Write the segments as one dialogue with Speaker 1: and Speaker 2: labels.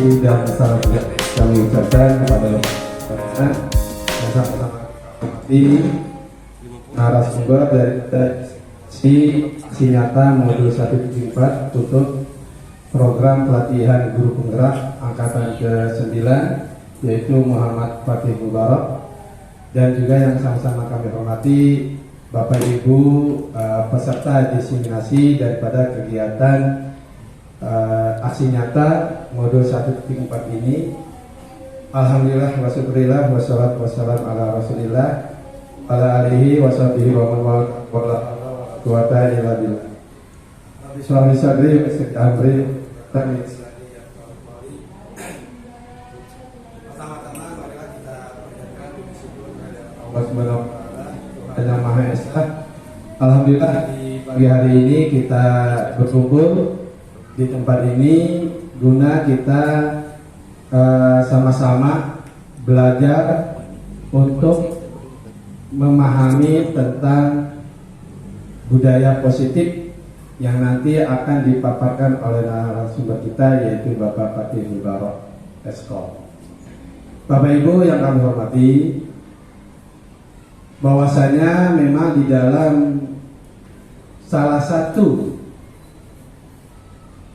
Speaker 1: kasih dan salam juga kami ucapkan kepada yang sama-sama di narasumber dari Sinyata modul 174 untuk program pelatihan guru penggerak angkatan ke-9, yaitu Muhammad Fatih Mubarak, dan juga yang sama-sama kami hormati Bapak Ibu peserta diseminasi daripada kegiatan aksi nyata modul 174 ini. Alhamdulillah wa syukurillah wassalatu wassalamu ala rasulillah ala alihi wa sahbihi wa man wala quwata illa billah. Suami sadri amri tadi. Pertama-tama marilah kita panjatkan puji syukur kepada Allah Subhanahu wa taala yang Maha Esa. Alhamdulillah di pagi hari ini kita berkumpul di tempat ini guna kita sama-sama belajar untuk memahami tentang budaya positif yang nanti akan dipaparkan oleh narasumber kita, yaitu Bapak Fatih Mubarak Eskol. Bapak Ibu yang kami hormati, bahwasanya memang di dalam salah satu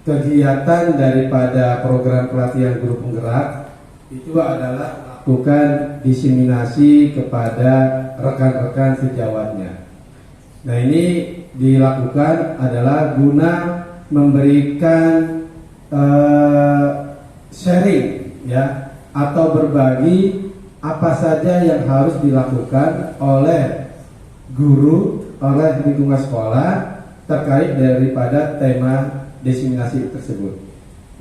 Speaker 1: kegiatan daripada program pelatihan guru penggerak itu adalah melakukan diseminasi kepada rekan-rekan sejawatnya. Nah, ini dilakukan adalah guna memberikan sharing ya, atau berbagi apa saja yang harus dilakukan oleh guru, oleh lingkungan sekolah terkait daripada tema diseminasi tersebut.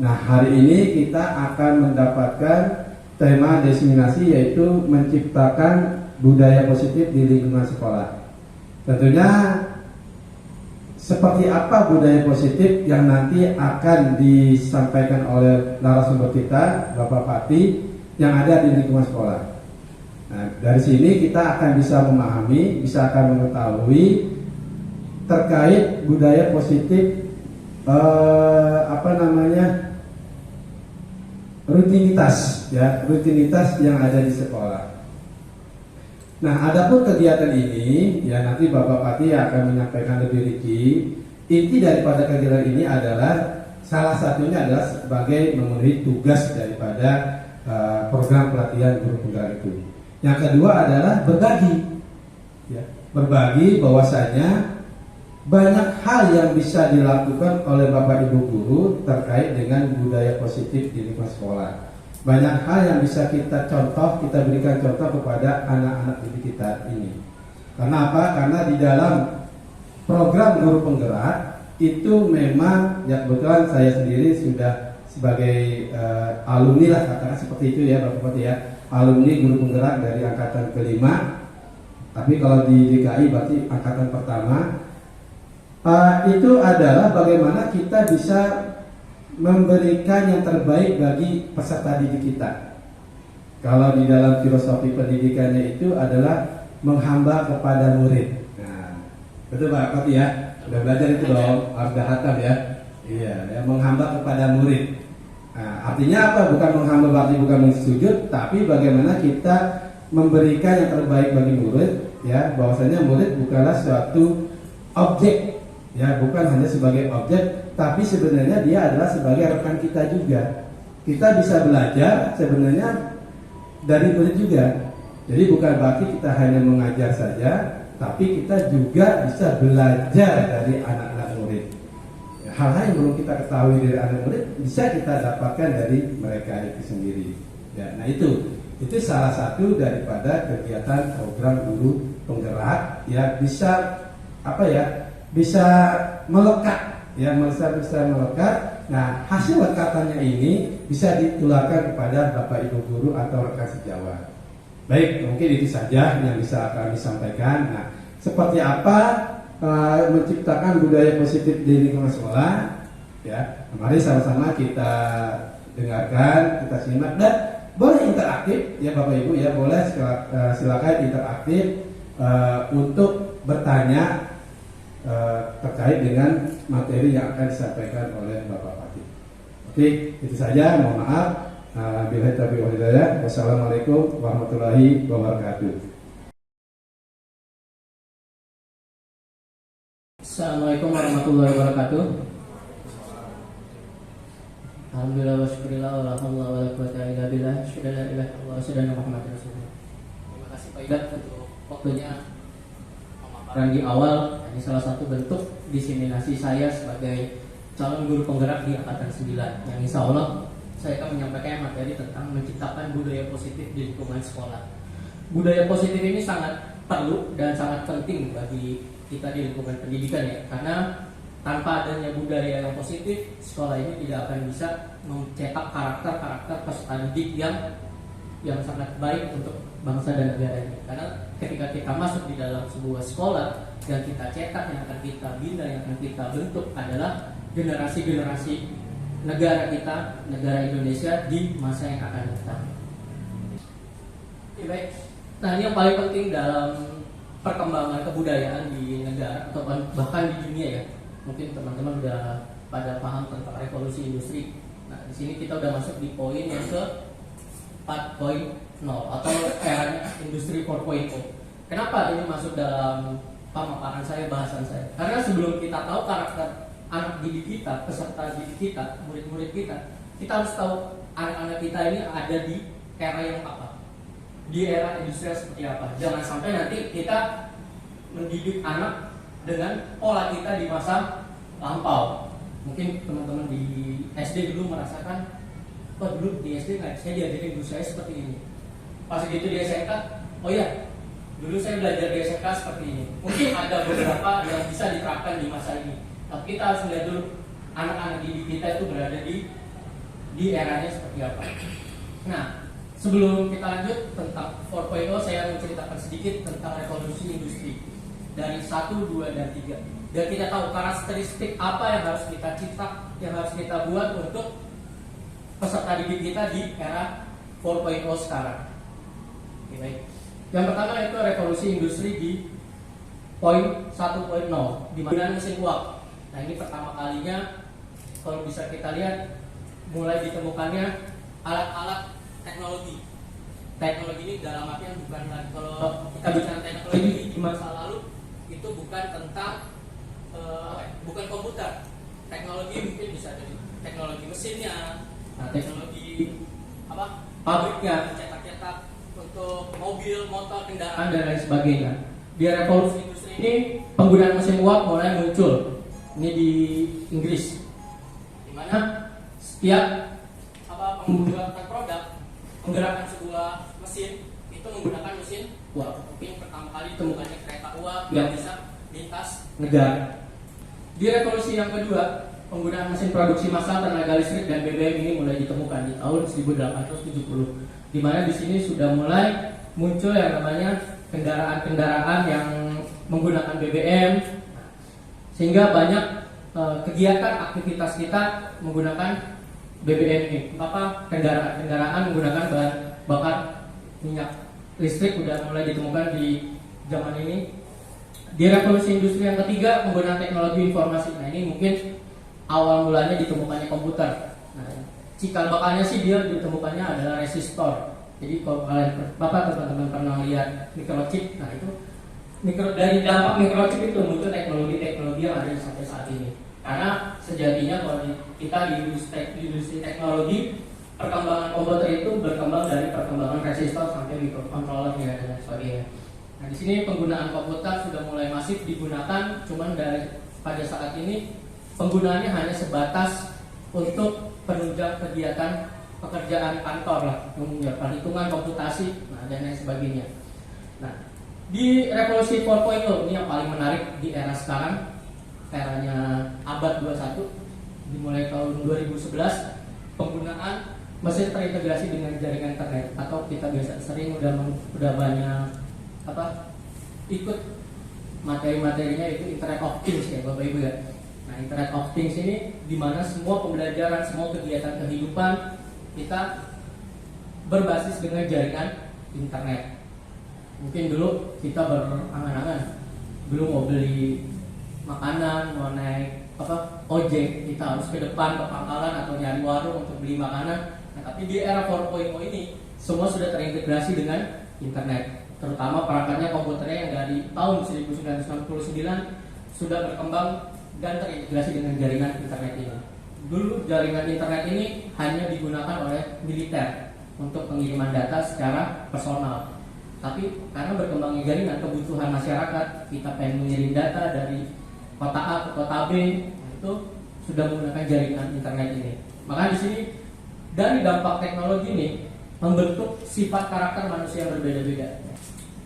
Speaker 1: Nah, hari ini kita akan mendapatkan tema diseminasi, yaitu menciptakan budaya positif di lingkungan sekolah. Tentunya seperti apa budaya positif yang nanti akan disampaikan oleh narasumber kita, Bapak Fatih, yang ada di lingkungan sekolah. Nah, dari sini kita akan bisa memahami, bisa akan mengetahui terkait budaya positif rutinitas ya, rutinitas yang ada di sekolah. Nah, adapun kegiatan ini ya, nanti Bapak Fatih akan menyampaikan lebih rinci. Inti daripada kegiatan ini adalah salah satunya adalah sebagai memenuhi tugas daripada program pelatihan guru penggerak itu. Yang kedua adalah berbagi ya, berbagi bahwasanya banyak hal yang bisa dilakukan oleh Bapak Ibu guru terkait dengan budaya positif di lingkungan sekolah. Banyak hal yang bisa kita contoh, kita berikan contoh kepada anak-anak didik kita ini. Karena apa? Karena di dalam program guru penggerak itu memang ya, kebetulan saya sendiri sudah sebagai alumni lah, katakan seperti itu ya Bapak Fatih ya, alumni guru penggerak dari angkatan ke-5. Tapi kalau di DKI berarti angkatan pertama. Itu adalah bagaimana kita bisa memberikan yang terbaik bagi peserta didik kita. Kalau di dalam filosofi pendidikannya itu adalah menghamba kepada murid. Nah, betul Pak Fatih ya, udah belajar itu dong, harus hatam ya. Iya, ya, menghamba kepada murid. Nah, artinya apa? Bukan menghamba berarti bukan sujud, tapi bagaimana kita memberikan yang terbaik bagi murid, ya, bahwasanya murid bukanlah suatu objek. Ya, bukan hanya sebagai objek, tapi sebenarnya dia adalah sebagai rekan kita juga. Kita bisa belajar sebenarnya dari murid juga. Jadi bukan berarti kita hanya mengajar saja, tapi kita juga bisa belajar dari anak-anak murid. Hal-hal yang belum kita ketahui dari anak murid bisa kita dapatkan dari mereka itu sendiri. Ya, nah itu salah satu daripada kegiatan program guru penggerak ya, bisa bisa melekat ya, bisa melekat. Nah, hasil lekatannya ini bisa ditularkan kepada Bapak Ibu guru atau rekan sejawat. Baik, mungkin itu saja yang bisa kami sampaikan. Nah, seperti apa menciptakan budaya positif di lingkungan sekolah ya, mari sama-sama kita dengarkan, kita simak, dan boleh interaktif ya Bapak Ibu ya, boleh silakan interaktif untuk bertanya terkait dengan materi yang akan disampaikan oleh Bapak Fatih. Oke, itu saja. Mohon maaf. Billahi taufiq wal hidayah. Wassalamualaikum warahmatullahi wabarakatuh.
Speaker 2: Assalamualaikum warahmatullahi wabarakatuh. Alhamdulillah wa syukurillah wa la haula wa la quwwata illa billah. Syada la ilaha illallah wa syada Muhammad Rasulullah. Terima kasih Pak Idat untuk waktunya pemaparan di awal. Ini salah satu bentuk diseminasi saya sebagai calon guru penggerak di angkatan 9 yang insya Allah saya akan menyampaikan materi tentang menciptakan budaya positif di lingkungan sekolah. Budaya positif ini sangat perlu dan sangat penting bagi kita di lingkungan pendidikan ya, karena tanpa adanya budaya yang positif, sekolah ini tidak akan bisa mencetak karakter-karakter peserta didik yang sangat baik untuk bangsa dan negara ini. Karena ketika kita masuk di dalam sebuah sekolah, yang kita cetak, yang akan kita bina, yang akan kita bentuk adalah generasi-generasi negara kita, negara Indonesia di masa yang akan datang. Oke, baik. Nah, ini yang paling penting dalam perkembangan kebudayaan di negara atau bahkan di dunia ya. Mungkin teman-teman udah pada paham tentang revolusi industri. Nah, di sini kita udah masuk di poin yang ke 4.0 atau era industri 4.0. Kenapa ini masuk dalam pemaparan saya, bahasan saya? Karena sebelum kita tahu karakter anak didik kita, peserta didik kita, murid-murid kita harus tahu anak-anak kita ini ada di era yang apa, di era industrial seperti apa. Jangan sampai nanti kita mendidik anak dengan pola kita di masa lampau. Mungkin teman-teman di SD dulu merasakan, oh dulu di SD nggak, saya diajarin guru saya seperti ini. Pas gitu di SMK, oh ya, dulu saya belajar di SMK seperti ini. Mungkin ada beberapa yang bisa diterapkan di masa ini. Tapi kita harus melihat dulu anak-anak didik kita itu berada di eranya seperti apa. Nah, sebelum kita lanjut tentang 4.0, saya menceritakan sedikit tentang revolusi industri dari 1, 2, dan 3. Dan kita tahu karakteristik apa yang harus kita cipta, yang harus kita buat untuk peserta didik kita di era 4.0 sekarang. Oke, baik. Yang pertama itu revolusi industri di poin 1.0, di mana mesin uap. Nah, ini pertama kalinya kalau bisa kita lihat mulai ditemukannya alat-alat teknologi. Teknologi ini dalam artian bukan lagi, kalau kita bicara teknologi di masa lalu itu bukan tentang bukan komputer. Teknologi mungkin bisa jadi teknologi mesinnya, teknologi pabriknya, cetak-cetak untuk mobil, motor, kendaraan dan lain sebagainya. Di revolusi industri ini penggunaan mesin uap mulai muncul. Ini di Inggris, di mana setiap pembuatan produk, menggerakkan sebuah mesin itu menggunakan mesin uap. Mungkin pertama kali ditemukannya kereta uap yang bisa lintas negara. Di revolusi yang kedua, penggunaan mesin produksi massal tenaga listrik dan BBM ini mulai ditemukan di tahun 1870, di mana di sini sudah mulai muncul yang namanya kendaraan-kendaraan yang menggunakan BBM. Sehingga banyak kegiatan aktivitas kita menggunakan BBM ini. Kendaraan menggunakan bahan bakar minyak listrik sudah mulai ditemukan di zaman ini. Di revolusi industri yang ketiga, penggunaan teknologi informasi. Nah, ini mungkin awal mulanya ditemukannya komputer. Nah, cikal bakalnya sih dia ditemukannya adalah resistor. Jadi kalau kalian teman-teman pernah lihat microchip, nah itu dari dampak microchip itu muncul teknologi-teknologi yang ada sampai saat ini. Karena sejatinya kalau kita di industri teknologi, perkembangan komputer itu berkembang dari perkembangan resistor sampai microcontroller dan sebagainya. Nah, di sini penggunaan komputer sudah mulai masif digunakan, cuman pada saat ini penggunaannya hanya sebatas untuk penunjang kegiatan pekerjaan kantor lah, perhitungan komputasi, dan lain sebagainya. Nah, di revolusi 4.0 ini yang paling menarik di era sekarang, eranya abad 21, dimulai tahun 2011, penggunaan mesin terintegrasi dengan jaringan internet atau kita biasa sering udah banyak ikut materi-materinya itu Internet of Things ya Bapak Ibu ya. Nah, Internet of Things ini dimana semua pembelajaran, semua kegiatan kehidupan kita berbasis dengan jaringan internet. Mungkin dulu kita berangan-angan, belum mau beli makanan, mau naik ojek, kita harus ke depan ke pangkalan atau nyari warung untuk beli makanan. Nah, tapi di era 4.0 ini semua sudah terintegrasi dengan internet, terutama perangkatnya komputernya yang dari tahun 1969 sudah berkembang dan terintegrasi dengan jaringan internet ini. Dulu jaringan internet ini hanya digunakan oleh militer untuk pengiriman data secara personal. Tapi karena berkembangnya jaringan, kebutuhan masyarakat, kita pengen mengirim data dari kota A ke kota B, itu sudah menggunakan jaringan internet ini. Maka di sini dari dampak teknologi ini membentuk sifat karakter manusia yang berbeda-beda.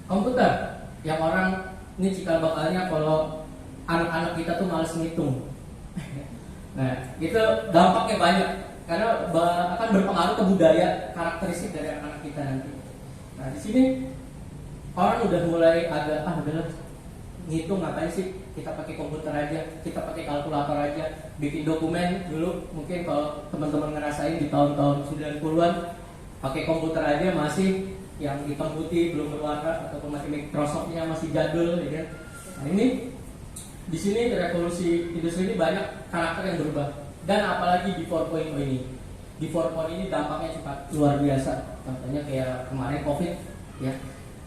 Speaker 2: Komputer yang orang ini cikal bakalnya kalau anak-anak kita tuh males ngitung. Nah, itu dampaknya banyak karena akan berpengaruh ke budaya karakteristik dari anak-anak kita nanti. Nah, di sini orang udah mulai agak udahlah ngitung ngapain sih, kita pakai komputer aja, kita pakai kalkulator aja, bikin dokumen dulu mungkin kalau teman-teman ngerasain di tahun-tahun 90-an pakai komputer aja masih yang hitam putih belum berwarna ataupun masih Microsoft-nya masih jadul ya kan. Nah, ini di sini revolusi industri ini banyak karakter yang berubah, dan apalagi di 4.0 ini. Di 4.0 ini dampaknya cepat luar biasa. Contohnya kayak kemarin COVID ya.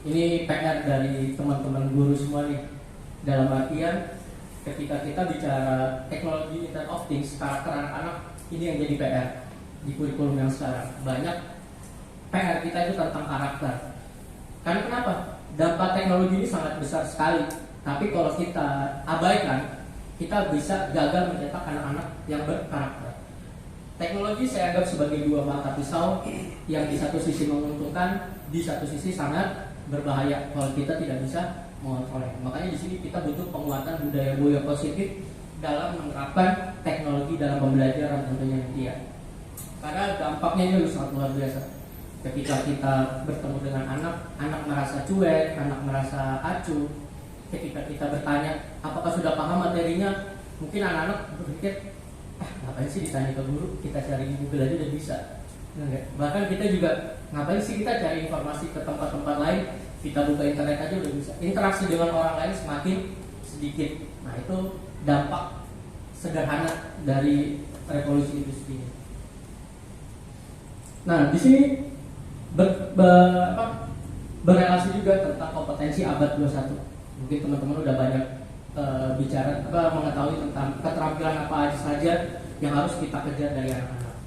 Speaker 2: Ini PR dari teman-teman guru semua nih. Dalam artian ketika kita bicara teknologi Internet of Things, karakter anak-anak ini yang jadi PR di kurikulum yang sekarang. Banyak PR kita itu tentang karakter. Karena kenapa? Dampak teknologi ini sangat besar sekali. Tapi kalau kita abaikan, kita bisa gagal mencetak anak-anak yang berkarakter. Teknologi saya anggap sebagai dua mata pisau yang di satu sisi menguntungkan, di satu sisi sangat berbahaya kalau kita tidak bisa mengontrolnya. Makanya di sini kita butuh penguatan budaya positif dalam menerapkan teknologi dalam pembelajaran tentunya nanti ya. Karena dampaknya ini sangat luar biasa. Ketika kita bertemu dengan anak merasa cuek, anak merasa acuh. Ketika kita bertanya apakah sudah paham materinya, mungkin anak-anak berpikir ngapain sih ditanya ke guru, kita cari di Google aja udah bisa. Bahkan kita juga ngapain sih kita cari informasi ke tempat-tempat lain, kita buka internet aja udah bisa. Interaksi dengan orang lain semakin sedikit. Nah, itu dampak sederhana dari revolusi industri ini. Nah, di sini berrelasi juga tentang kompetensi abad 21. Mungkin teman-teman udah banyak bicara mengetahui tentang keterampilan apa aja saja yang harus kita kejar dari anak-anak.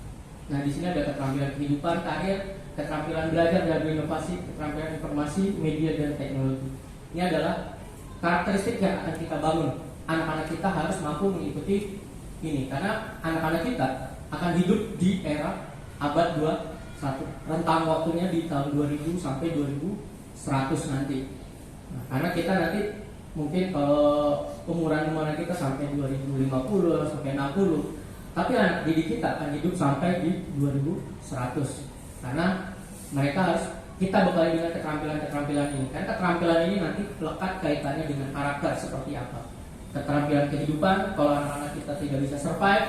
Speaker 2: Nah, di sini ada keterampilan kehidupan, karir, keterampilan belajar dan berinovasi, keterampilan informasi, media dan teknologi. Ini adalah karakteristik yang akan kita bangun. Anak-anak kita harus mampu mengikuti ini karena anak-anak kita akan hidup di era abad 21. Rentang waktunya di tahun 2000 sampai 2100 nanti. Nah, karena kita nanti mungkin kalau umuran kita sampai 2050 sampai 60, tapi anak didik kita akan hidup sampai di 2100. Karena mereka harus kita bekali dengan keterampilan-keterampilan ini. Karena keterampilan ini nanti lekat kaitannya dengan karakter seperti apa. Keterampilan kehidupan, kalau anak-anak kita tidak bisa survive,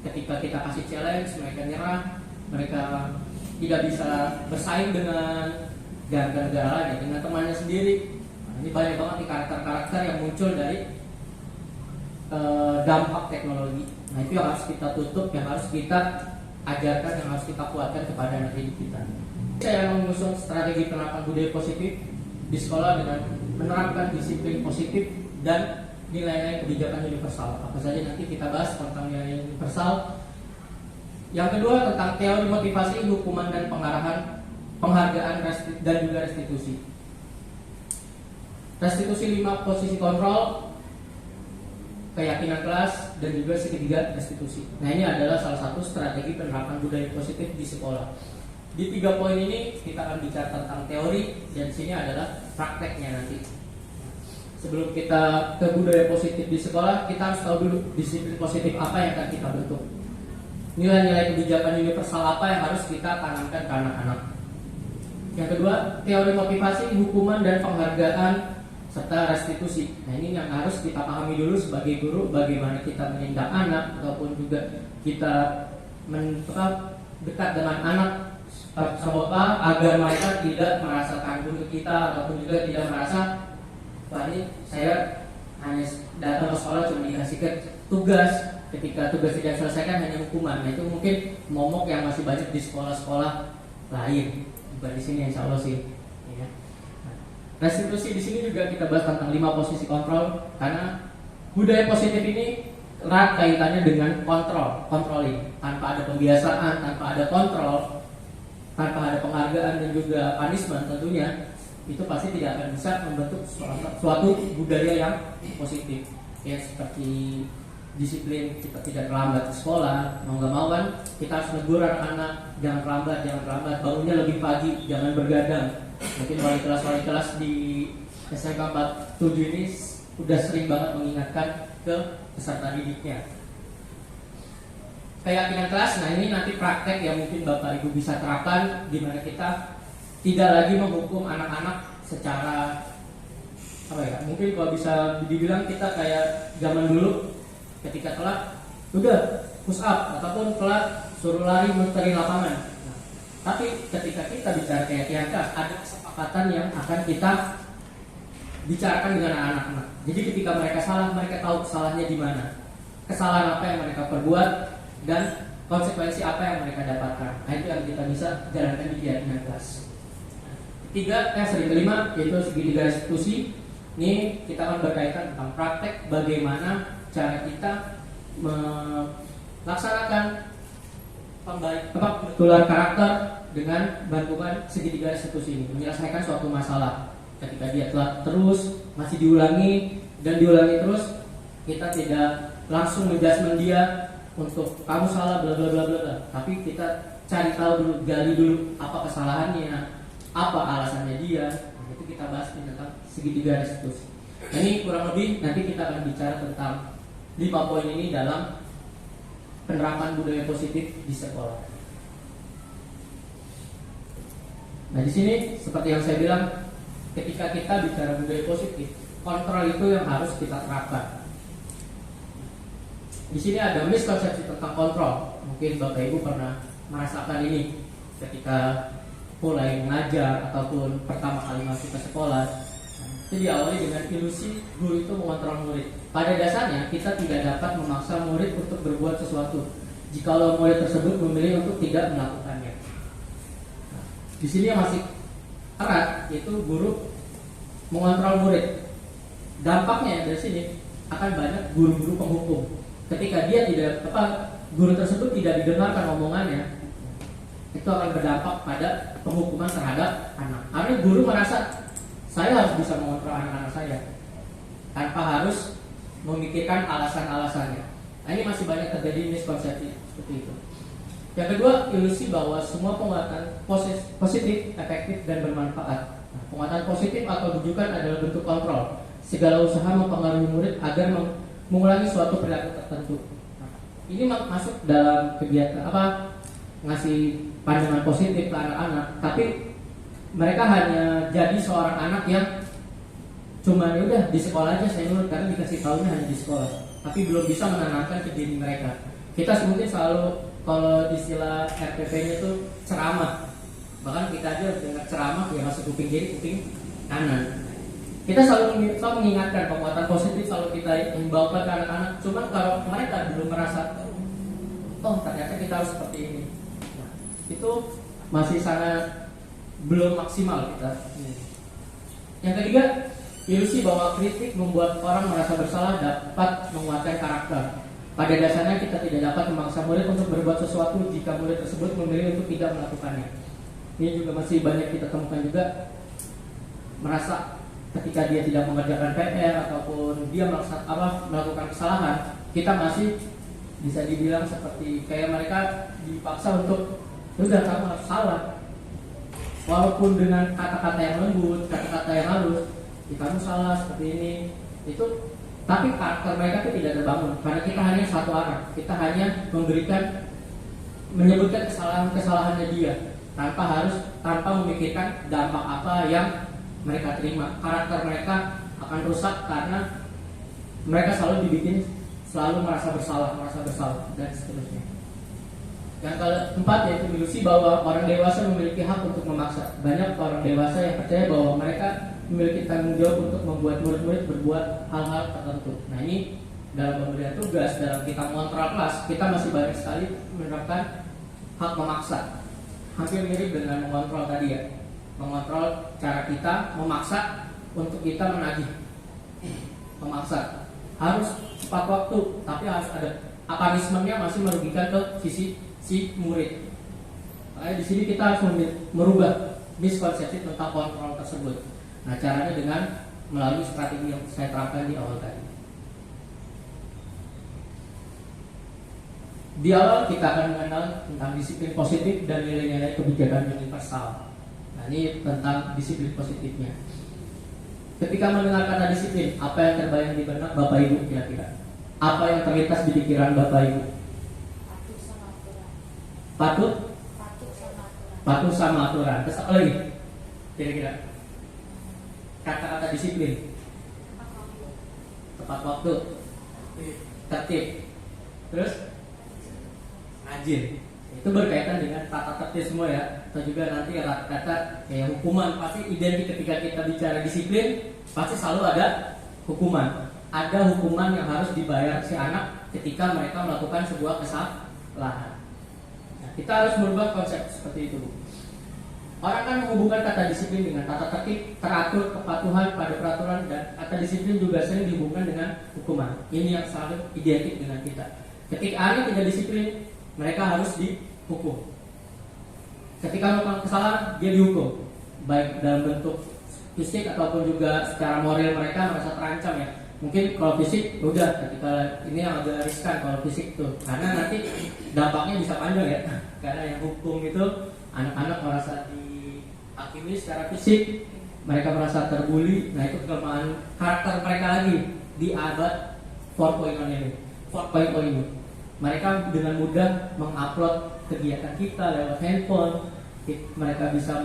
Speaker 2: ketika kita kasih challenge, mereka nyerah, mereka tidak bisa bersaing dengan negara-negara lain, dengan temannya sendiri. Nah, ini banyak banget nih karakter-karakter yang muncul dari dampak teknologi. Nah, itu yang harus kita tutup, yang harus kita ajarkan, yang harus kita kuatkan kepada anak didik kita. Saya mengusung strategi penerapan budaya positif di sekolah dengan menerapkan disiplin positif dan nilai-nilai kebijakan universal. Apa saja nanti kita bahas tentang nilai universal. Yang kedua tentang teori motivasi, hukuman dan penghargaan dan juga restitusi. Restitusi 5 posisi kontrol, keyakinan kelas, dan juga ketiga restitusi. Nah, ini adalah salah satu strategi penerapan budaya positif di sekolah. Di 3 poin ini kita akan bicara tentang teori, dan di sini adalah prakteknya nanti. Sebelum kita ke budaya positif di sekolah, kita harus tahu dulu disiplin positif apa yang akan kita bentuk. Nilai-nilai kebijakan universal apa yang harus kita tanamkan ke anak-anak. Yang kedua, teori motivasi, hukuman dan penghargaan serta restitusi. Nah, ini yang harus kita pahami dulu sebagai guru, bagaimana kita menindak anak ataupun juga kita dekat dengan anak agar mereka tidak merasa tanggung ke kita ataupun juga tidak merasa, wah ini saya hanya datang ke sekolah cuma dikasih ke tugas, ketika tugas tidak selesaikan hanya hukuman. Nah itu mungkin momok yang masih banyak di sekolah-sekolah lain, bukan di sini insya Allah sih. Ya. Nah, restitusi di sini juga kita bahas tentang 5 posisi kontrol, karena budaya positif ini erat kaitannya dengan controlling. Tanpa ada pembiasaan, tanpa ada kontrol, tanpa ada penghargaan dan juga punishment tentunya, itu pasti tidak akan bisa membentuk suatu budaya yang positif. Ya seperti disiplin, kita tidak terlambat ke sekolah, mau nggak mau kan kita harus negur anak-anak, jangan terlambat, bangunnya lebih pagi, jangan bergadang. Mungkin wali kelas di SMK 47 ini udah sering banget mengingatkan ke peserta didiknya. Keyakinan kelas, nah ini nanti praktek yang mungkin Bapak Ibu bisa terapkan, di mana kita tidak lagi menghukum anak-anak secara mungkin kalau bisa dibilang kita kayak zaman dulu, ketika telat udah push up ataupun telat suruh lari muterin lapangan. Nah, tapi ketika kita bicara keyakinan kelas, ada kesepakatan yang akan kita bicarakan dengan anak-anak. Jadi ketika mereka salah, mereka tahu salahnya di mana, kesalahan apa yang mereka perbuat, dan konsekuensi apa yang mereka dapatkan. Nah, itu yang kita bisa jalankan di keyakinan kelas. Kelima yaitu segitiga restitusi. Ini kita akan berkaitan tentang praktek bagaimana cara kita melaksanakan pembentukan karakter dengan bantuan segitiga restitusi ini, menyelesaikan suatu masalah. Ketika dia telat terus, masih diulangi terus, kita tidak langsung menjudgment dia untuk kamu salah bla bla bla bla, tapi kita cari tahu dulu, gali dulu apa kesalahannya, apa alasannya dia. Nah, itu kita bahas tentang segitiga restitusi. Nah, ini kurang lebih nanti kita akan bicara tentang 5 poin ini dalam penerapan budaya positif di sekolah. Nah, di sini seperti yang saya bilang, ketika kita bicara budaya positif, kontrol itu yang harus kita terapkan. Di sini ada miskonsepsi tentang kontrol. Mungkin Bapak Ibu pernah merasakan ini ketika mulai mengajar ataupun pertama kali masuk ke sekolah. Itu diawali dengan ilusi guru itu mengontrol murid. Pada dasarnya kita tidak dapat memaksa murid untuk berbuat sesuatu jikalau murid tersebut memilih untuk tidak melakukannya. Nah, di sini yang masih erat yaitu guru mengontrol murid. Dampaknya dari sini akan banyak guru-guru penghukum. Ketika dia guru tersebut tidak didengarkan omongannya, itu akan berdampak pada penghukuman terhadap anak. Karena guru merasa saya harus bisa mengontrol anak-anak saya tanpa harus memikirkan alasan-alasannya. Nah, ini masih banyak terjadi miskonsepsi seperti itu. Yang kedua, ilusi bahwa semua penguatan positif, efektif, dan bermanfaat. Nah, penguatan positif atau rujukan adalah bentuk kontrol. Segala usaha mempengaruhi murid agar mengulangi suatu perilaku tertentu. Nah, ini masuk dalam kegiatan ngasih pandangan positif ke anak-anak, tapi mereka hanya jadi seorang anak yang cuma udah di sekolah aja saya nurut karena dikasih tahunya hanya di sekolah, tapi belum bisa menanamkan ke diri mereka. Kita mungkin selalu kalau istilah RPP-nya itu ceramah, bahkan kita aja dengar ceramah ya masuk kuping kiri kuping kanan. Kita selalu mengingatkan penguatan positif, selalu kita himbaukan ke anak-anak. Cuman kalau mereka belum merasa, oh ternyata kita harus seperti ini, nah, itu masih sangat belum maksimal kita. Yang ketiga, ilusi bahwa kritik membuat orang merasa bersalah dapat menguatkan karakter. Pada dasarnya kita tidak dapat memaksa murid untuk berbuat sesuatu jika murid tersebut memilih untuk tidak melakukannya. Ini juga masih banyak kita temukan juga, merasa ketika dia tidak mengerjakan PR ataupun dia melakukan kesalahan, kita masih bisa dibilang seperti kayak mereka dipaksa untuk udah kamu harus salah. Walaupun dengan kata-kata yang lembut, kata-kata yang halus, kamu salah seperti ini, itu, tapi karakter mereka itu tidak terbangun karena kita hanya satu arah, kita hanya menyebutkan kesalahannya dia tanpa memikirkan dampak apa yang mereka terima. Karakter mereka akan rusak karena mereka selalu merasa bersalah dan seterusnya. Yang keempat yaitu ilusi bahwa orang dewasa memiliki hak untuk memaksa. Banyak orang dewasa yang percaya bahwa mereka memiliki tanggung jawab untuk membuat murid-murid berbuat hal-hal tertentu. Nah ini dalam pemberian tugas, dalam kita mengontrol kelas, kita masih banyak sekali menerapkan hak memaksa. Hampir mirip dengan mengontrol tadi ya, mengontrol cara kita memaksa untuk kita menagih, memaksa harus tepat waktu, tapi harus ada punishment-nya masih merugikan ke sisi si murid. Makanya di sini kita harus merubah miskonsepsi tentang kontrol tersebut. Nah caranya dengan melalui strategi yang saya terapkan di awal tadi. Di awal kita akan mengenal tentang disiplin positif dan nilai-nilai kebijakan universal. Nah ini tentang disiplin positifnya. Ketika mendengar kata disiplin, apa yang terbayang di benak Bapak Ibu kira-kira? Apa yang terlintas di pikiran Bapak Ibu?
Speaker 3: Patuh sama aturan.
Speaker 2: Patuh?
Speaker 3: Patuh sama aturan.
Speaker 2: Patuh sama aturan. Terus apa lagi? Kira-kira kata-kata disiplin. Tepat waktu. Tertib. Terus rajin. Itu berkaitan dengan tata tertib semua ya. Atau juga nanti kata kayak hukuman, pasti identik ketika kita bicara disiplin, pasti selalu ada hukuman. Ada hukuman yang harus dibayar si anak ketika mereka melakukan sebuah kesalahan. Nah, kita harus merubah konsep seperti itu. Orang kan menghubungkan kata disiplin dengan tata tertib, teratur, kepatuhan pada peraturan, dan kata disiplin juga sering dihubungkan dengan hukuman. Ini yang selalu identik dengan kita. Ketika anak tidak disiplin, mereka harus dihukum. Ketika melakukan kesalahan, dia dihukum, baik dalam bentuk fisik ataupun juga secara moral mereka merasa terancam ya. Mungkin kalau fisik, udah ketika ini yang agak riskan kalau fisik tuh, karena nanti dampaknya bisa panjang ya. Karena yang hukum itu anak-anak merasa dihakimi secara fisik, mereka merasa terbuli. Nah itu kelemahan karakter mereka lagi di abad 4.0 ini. 4.0 ini. Mereka dengan mudah mengupload kegiatan kita lewat handphone. Mereka bisa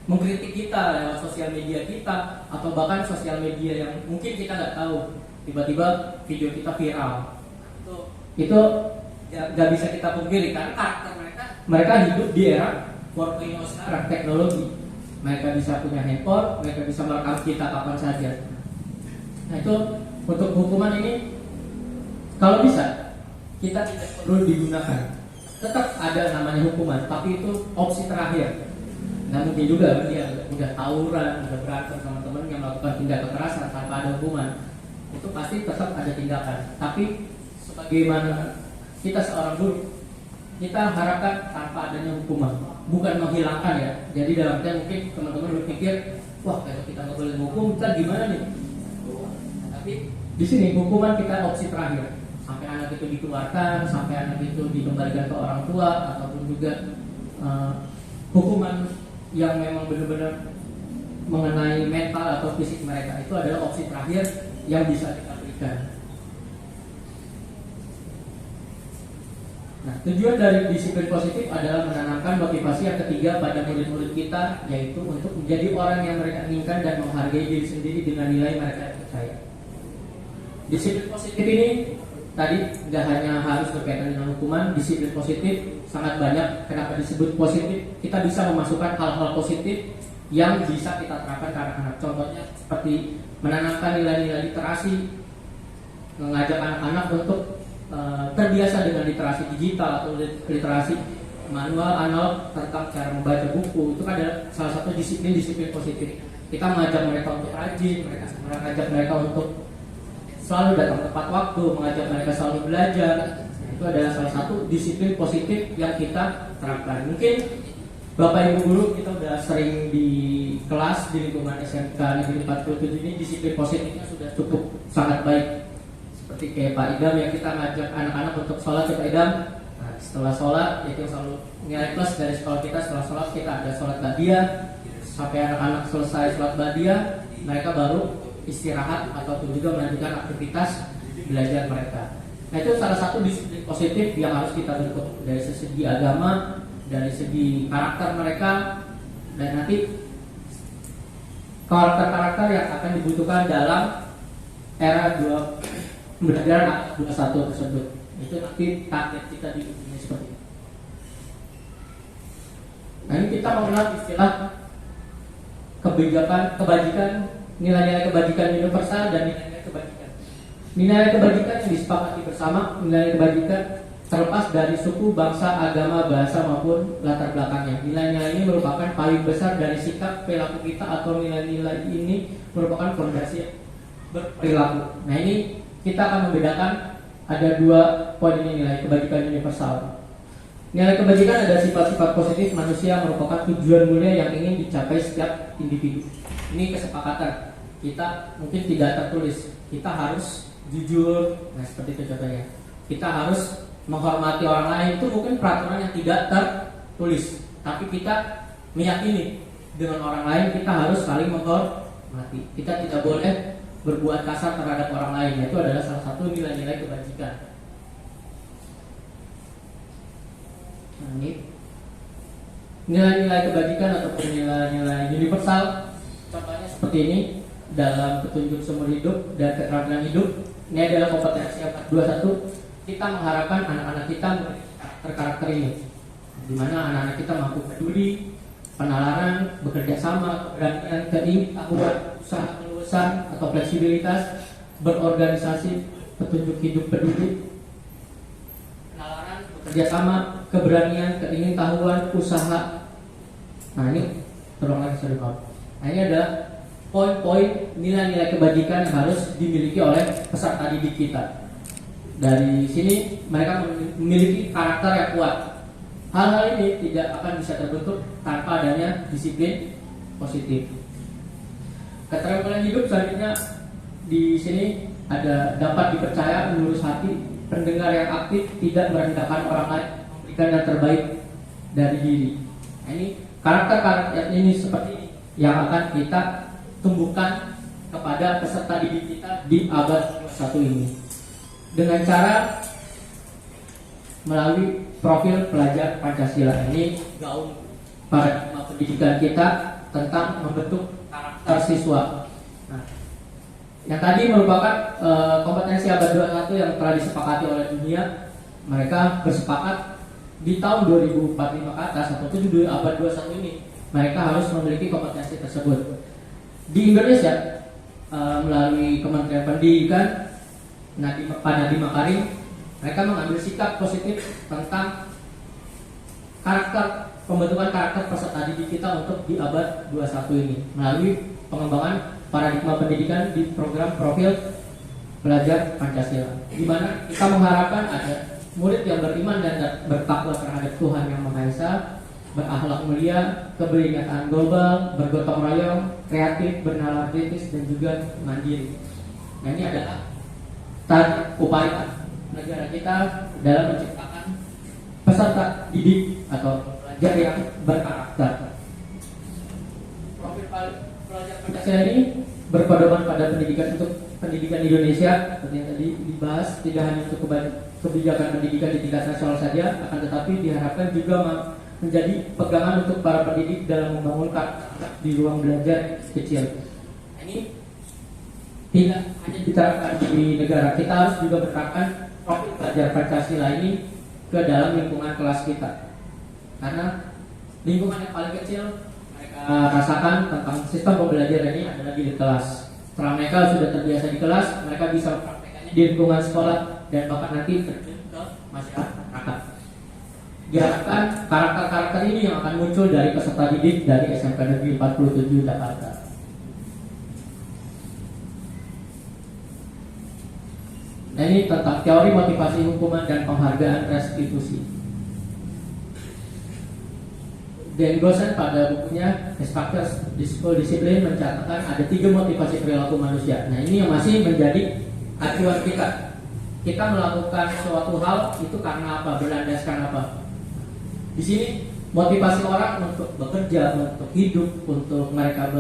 Speaker 2: mengkritik kita lewat sosial media kita, atau bahkan sosial media yang mungkin kita nggak tahu, tiba-tiba video kita viral. Itu nggak bisa kita pungkiri karena karakter mereka hidup di era 4.0 sekarang, teknologi. Mereka bisa punya handphone, mereka bisa merekam kita kapan saja. Nah itu untuk hukuman ini, kalau bisa kita tidak perlu digunakan. Tetap ada namanya hukuman, tapi itu opsi terakhir. Nah mungkin juga dia udah tawuran, udah berantem sama temennya, melakukan tindak kekerasan tanpa ada hukuman, itu pasti tetap ada tindakan. Tapi sebagaimana kita seorang guru, kita harapkan tanpa adanya hukuman, bukan menghilangkan ya. Jadi dalam artian mungkin teman-teman berpikir, wah kalau kita nggak boleh hukum, kita gimana nih? Nah, tapi di sini hukuman kita opsi terakhir. Sampai anak itu dikeluarkan, sampai anak itu dikembalikan ke orang tua, ataupun juga hukuman yang memang benar-benar mengenai mental atau fisik mereka, itu adalah opsi terakhir yang bisa kita berikan. Nah, tujuan dari disiplin positif adalah menanamkan motivasi yang ketiga pada murid-murid kita, yaitu untuk menjadi orang yang mereka inginkan dan menghargai diri sendiri dengan nilai mereka percaya. Disiplin positif ini tadi nggak hanya harus berkaitan dengan hukuman. Disiplin positif sangat banyak. Kenapa disebut positif? Kita bisa memasukkan hal-hal positif yang bisa kita terapkan ke anak-anak. Contohnya seperti menanamkan nilai-nilai literasi, mengajak anak-anak untuk terbiasa dengan literasi digital atau literasi manual analog tentang cara membaca buku. Itu kan adalah salah satu disiplin positif. Kita mengajak mereka untuk rajin, mengajak mereka untuk selalu datang tepat waktu, mengajak mereka selalu belajar. Itu adalah salah satu disiplin positif yang kita terapkan. Mungkin Bapak Ibu guru kita udah sering di kelas di lingkungan SMK Negeri 47 ini, disiplin positifnya sudah cukup sangat baik. Seperti kayak Pak Idam yang kita ngajak anak-anak untuk sholat ya Pak Idam. Nah, setelah sholat itu selalu nilai plus dari sekolah kita, setelah sholat kita ada sholat badiah. Sampai anak-anak selesai sholat badiah, mereka baru istirahat ataupun juga melanjutkan aktivitas belajar mereka. Nah itu salah satu disiplin positif yang harus kita bentuk dari segi agama, dari segi karakter mereka, dan nanti karakter-karakter yang akan dibutuhkan dalam era pembelajaran 21 tersebut. Itu nanti target kita di dunia seperti itu. Nah ini kita mengenal istilah kebajikan, nilai-nilai kebajikan universal dan nilai-nilai kebajikan. Nilai kebajikan yang disepakati bersama, nilai kebajikan terlepas dari suku, bangsa, agama, bahasa maupun latar belakangnya. Nilai-nilai ini merupakan payung besar dari sikap perilaku kita, atau nilai-nilai ini merupakan fondasi berperilaku. Nah, ini kita akan membedakan ada 2 poin ini, nilai kebajikan universal. Nilai kebajikan ada sifat-sifat positif manusia, merupakan tujuan mulia yang ingin dicapai setiap individu. Ini kesepakatan. Kita mungkin tidak tertulis. Kita harus jujur. Nah, seperti itu contohnya. Kita harus menghormati orang lain. Itu mungkin peraturan yang tidak tertulis. Tapi kita meyakini dengan orang lain kita harus saling menghormati. Kita tidak boleh berbuat kasar terhadap orang lain. Itu adalah salah satu nilai-nilai kebajikan. Nah, ini nilai-nilai kebajikan ataupun nilai-nilai universal, contohnya seperti ini dalam petunjuk seumur hidup dan keterampilan hidup. Ini adalah kompetensi 421. Kita mengharapkan anak-anak kita memiliki karakter ini, di mana anak-anak kita mampu peduli, penalaran, bekerja sama, keberanian, keingin-tahuan, usaha kelulusan atau fleksibilitas, berorganisasi, petunjuk hidup peduli, penalaran, bekerja sama, keberanian, keingin-tahuan, usaha. Nah, ini tolong lagi sorry Pak. Nah, ini adalah poin-poin nilai-nilai kebajikan yang harus dimiliki oleh peserta didik kita. Dari sini mereka memiliki karakter yang kuat. Hal-hal ini tidak akan bisa terbentuk tanpa adanya disiplin positif. Keterampilan hidup selanjutnya di sini ada dapat dipercaya, lurus hati, pendengar yang aktif, tidak merendahkan orang lain, memberikan yang terbaik dari diri. Nah, ini karakter-karakter ini seperti ini yang akan kita tumbuhkan kepada peserta didik kita di abad 21 ini dengan cara melalui profil pelajar Pancasila. Ini gaung paradigma pendidikan kita tentang membentuk karakter siswa. Nah, yang tadi merupakan kompetensi abad 21 yang telah disepakati oleh dunia. Mereka bersepakat di tahun 2045 ke atas atau di abad 21 ini mereka harus memiliki kompetensi tersebut. Di Indonesia melalui Kementerian Pendidikan, Pak Nadiem Makarim, mereka mengambil sikap positif tentang pembentukan karakter peserta didik kita untuk di abad 21 ini melalui pengembangan paradigma pendidikan di program profil pelajar Pancasila, di mana kita mengharapkan ada murid yang beriman dan bertakwa terhadap Tuhan Yang Maha Esa, berakhlak mulia, keberingatan global, bergotong royong, kreatif, bernalar kritis, dan juga mandiri. Nah, ini adalah upaya negara kita dalam menciptakan peserta didik atau pelajar yang berkarakter. Profil pelajar Pancasila ini berpedoman pada pendidikan untuk pendidikan Indonesia, seperti yang tadi dibahas, tidak hanya untuk kebijakan pendidikan di tingkat nasional saja, akan tetapi diharapkan juga menjadi pegangan untuk para pendidik dalam membangun karakter di ruang belajar kecil. Ini tidak hanya diterapkan di negara, kita harus juga menerapkan profil pelajar Pancasila ini ke dalam lingkungan kelas kita. Karena lingkungan yang paling kecil mereka rasakan tentang sistem pembelajaran ini adalah di kelas. Setelah mereka sudah terbiasa di kelas, mereka bisa mempraktekannya di lingkungan sekolah dan bahkan nanti terjun ke masyarakat. Diharapkan karakter-karakter ini yang akan muncul dari peserta didik dari SMK Negeri 47 Jakarta. Nah, ini tentang teori motivasi hukuman dan penghargaan restitusi. Dan Gosen pada bukunya Factors School Discipline mencatatkan ada 3 motivasi perilaku manusia. Nah, ini yang masih menjadi acuan kita. Kita melakukan suatu hal itu karena apa? Berlandaskan apa? Di sini motivasi orang untuk bekerja, untuk hidup, untuk mereka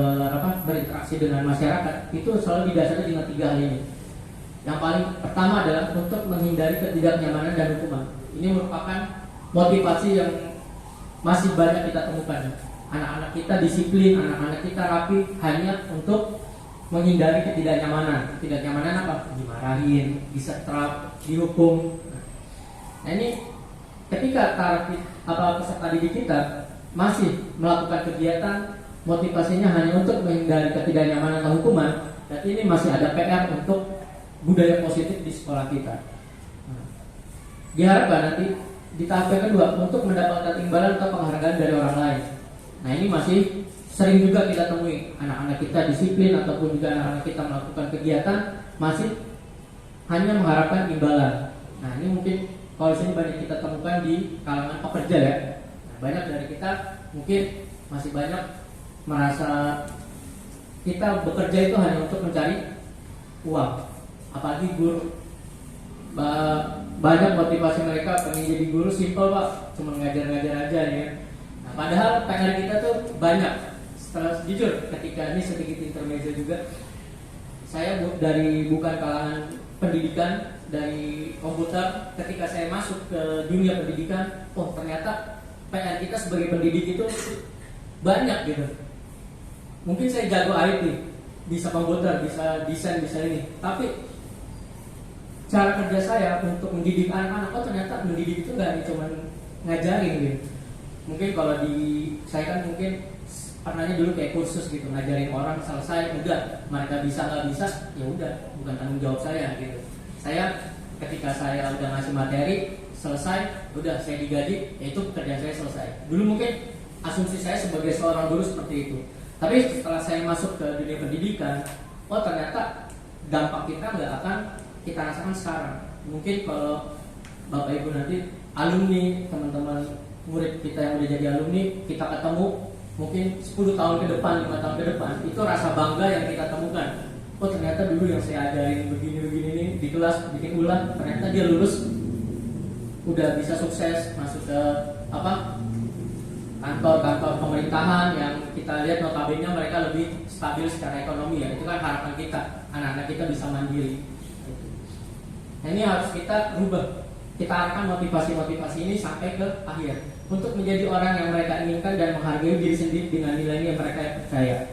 Speaker 2: berinteraksi dengan masyarakat itu selalu didasari dengan 3 hal ini. Yang paling pertama adalah untuk menghindari ketidaknyamanan dan hukuman. Ini merupakan motivasi yang masih banyak kita temukan. Anak-anak kita disiplin, anak-anak kita rapi hanya untuk menghindari ketidaknyamanan. Ketidaknyamanan apa? Dimarahin, disetrap, dihukum. Nah, ini ketika peserta didik kita masih melakukan kegiatan motivasinya hanya untuk menghindari ketidaknyamanan atau hukuman, berarti ini masih ada PR untuk budaya positif di sekolah kita. Diharapkan nanti di tahap yang kedua untuk mendapatkan imbalan atau penghargaan dari orang lain. Nah, ini masih sering juga kita temui anak-anak kita disiplin ataupun juga anak-anak kita melakukan kegiatan masih hanya mengharapkan imbalan. Nah, ini mungkin kalau di sini banyak kita temukan di kalangan pekerja ya. Nah, banyak dari kita mungkin masih banyak merasa kita bekerja itu hanya untuk mencari uang. Apalagi guru, banyak motivasi mereka pengen jadi guru simple pak, cuma ngajar-ngajar aja ya. Nah, padahal PR kita tuh banyak. Setelah jujur, ketika ini sedikit intermezzo juga, saya dari bukan kalangan pendidikan, dari komputer. Ketika saya masuk ke dunia pendidikan, oh ternyata PR kita sebagai pendidik itu banyak gitu. Mungkin saya jago IT, bisa komputer, bisa desain, bisa ini, tapi cara kerja saya untuk mendidik anak-anak, oh ternyata mendidik itu nggak cuma ngajarin gitu. Mungkin kalau di saya kan mungkin pernahnya dulu kayak kursus gitu, ngajarin orang selesai, udah mereka bisa nggak bisa, ya udah bukan tanggung jawab saya gitu. Saya ketika saya udah ngasih materi selesai, udah saya digaji, ya itu pekerjaan saya selesai. Dulu mungkin asumsi saya sebagai seorang guru seperti itu. Tapi setelah saya masuk ke dunia pendidikan, oh ternyata dampak kita nggak akan kita rasakan sekarang. Mungkin kalau Bapak Ibu nanti alumni, teman-teman murid kita yang udah jadi alumni, kita ketemu mungkin 10 tahun ke depan, 5 tahun ke depan, itu rasa bangga yang kita temukan. Oh ternyata dulu yang saya ajarin begini-begini nih di kelas bikin ulang, ternyata dia lulus udah bisa sukses masuk ke kantor-kantor pemerintahan yang kita lihat notabene mereka lebih stabil secara ekonomi ya. Itu kan harapan kita, anak-anak kita bisa mandiri. Nah, ini harus kita rubah. Kita arahkan motivasi-motivasi ini sampai ke akhir untuk menjadi orang yang mereka inginkan dan menghargai diri sendiri dengan nilai yang mereka percaya.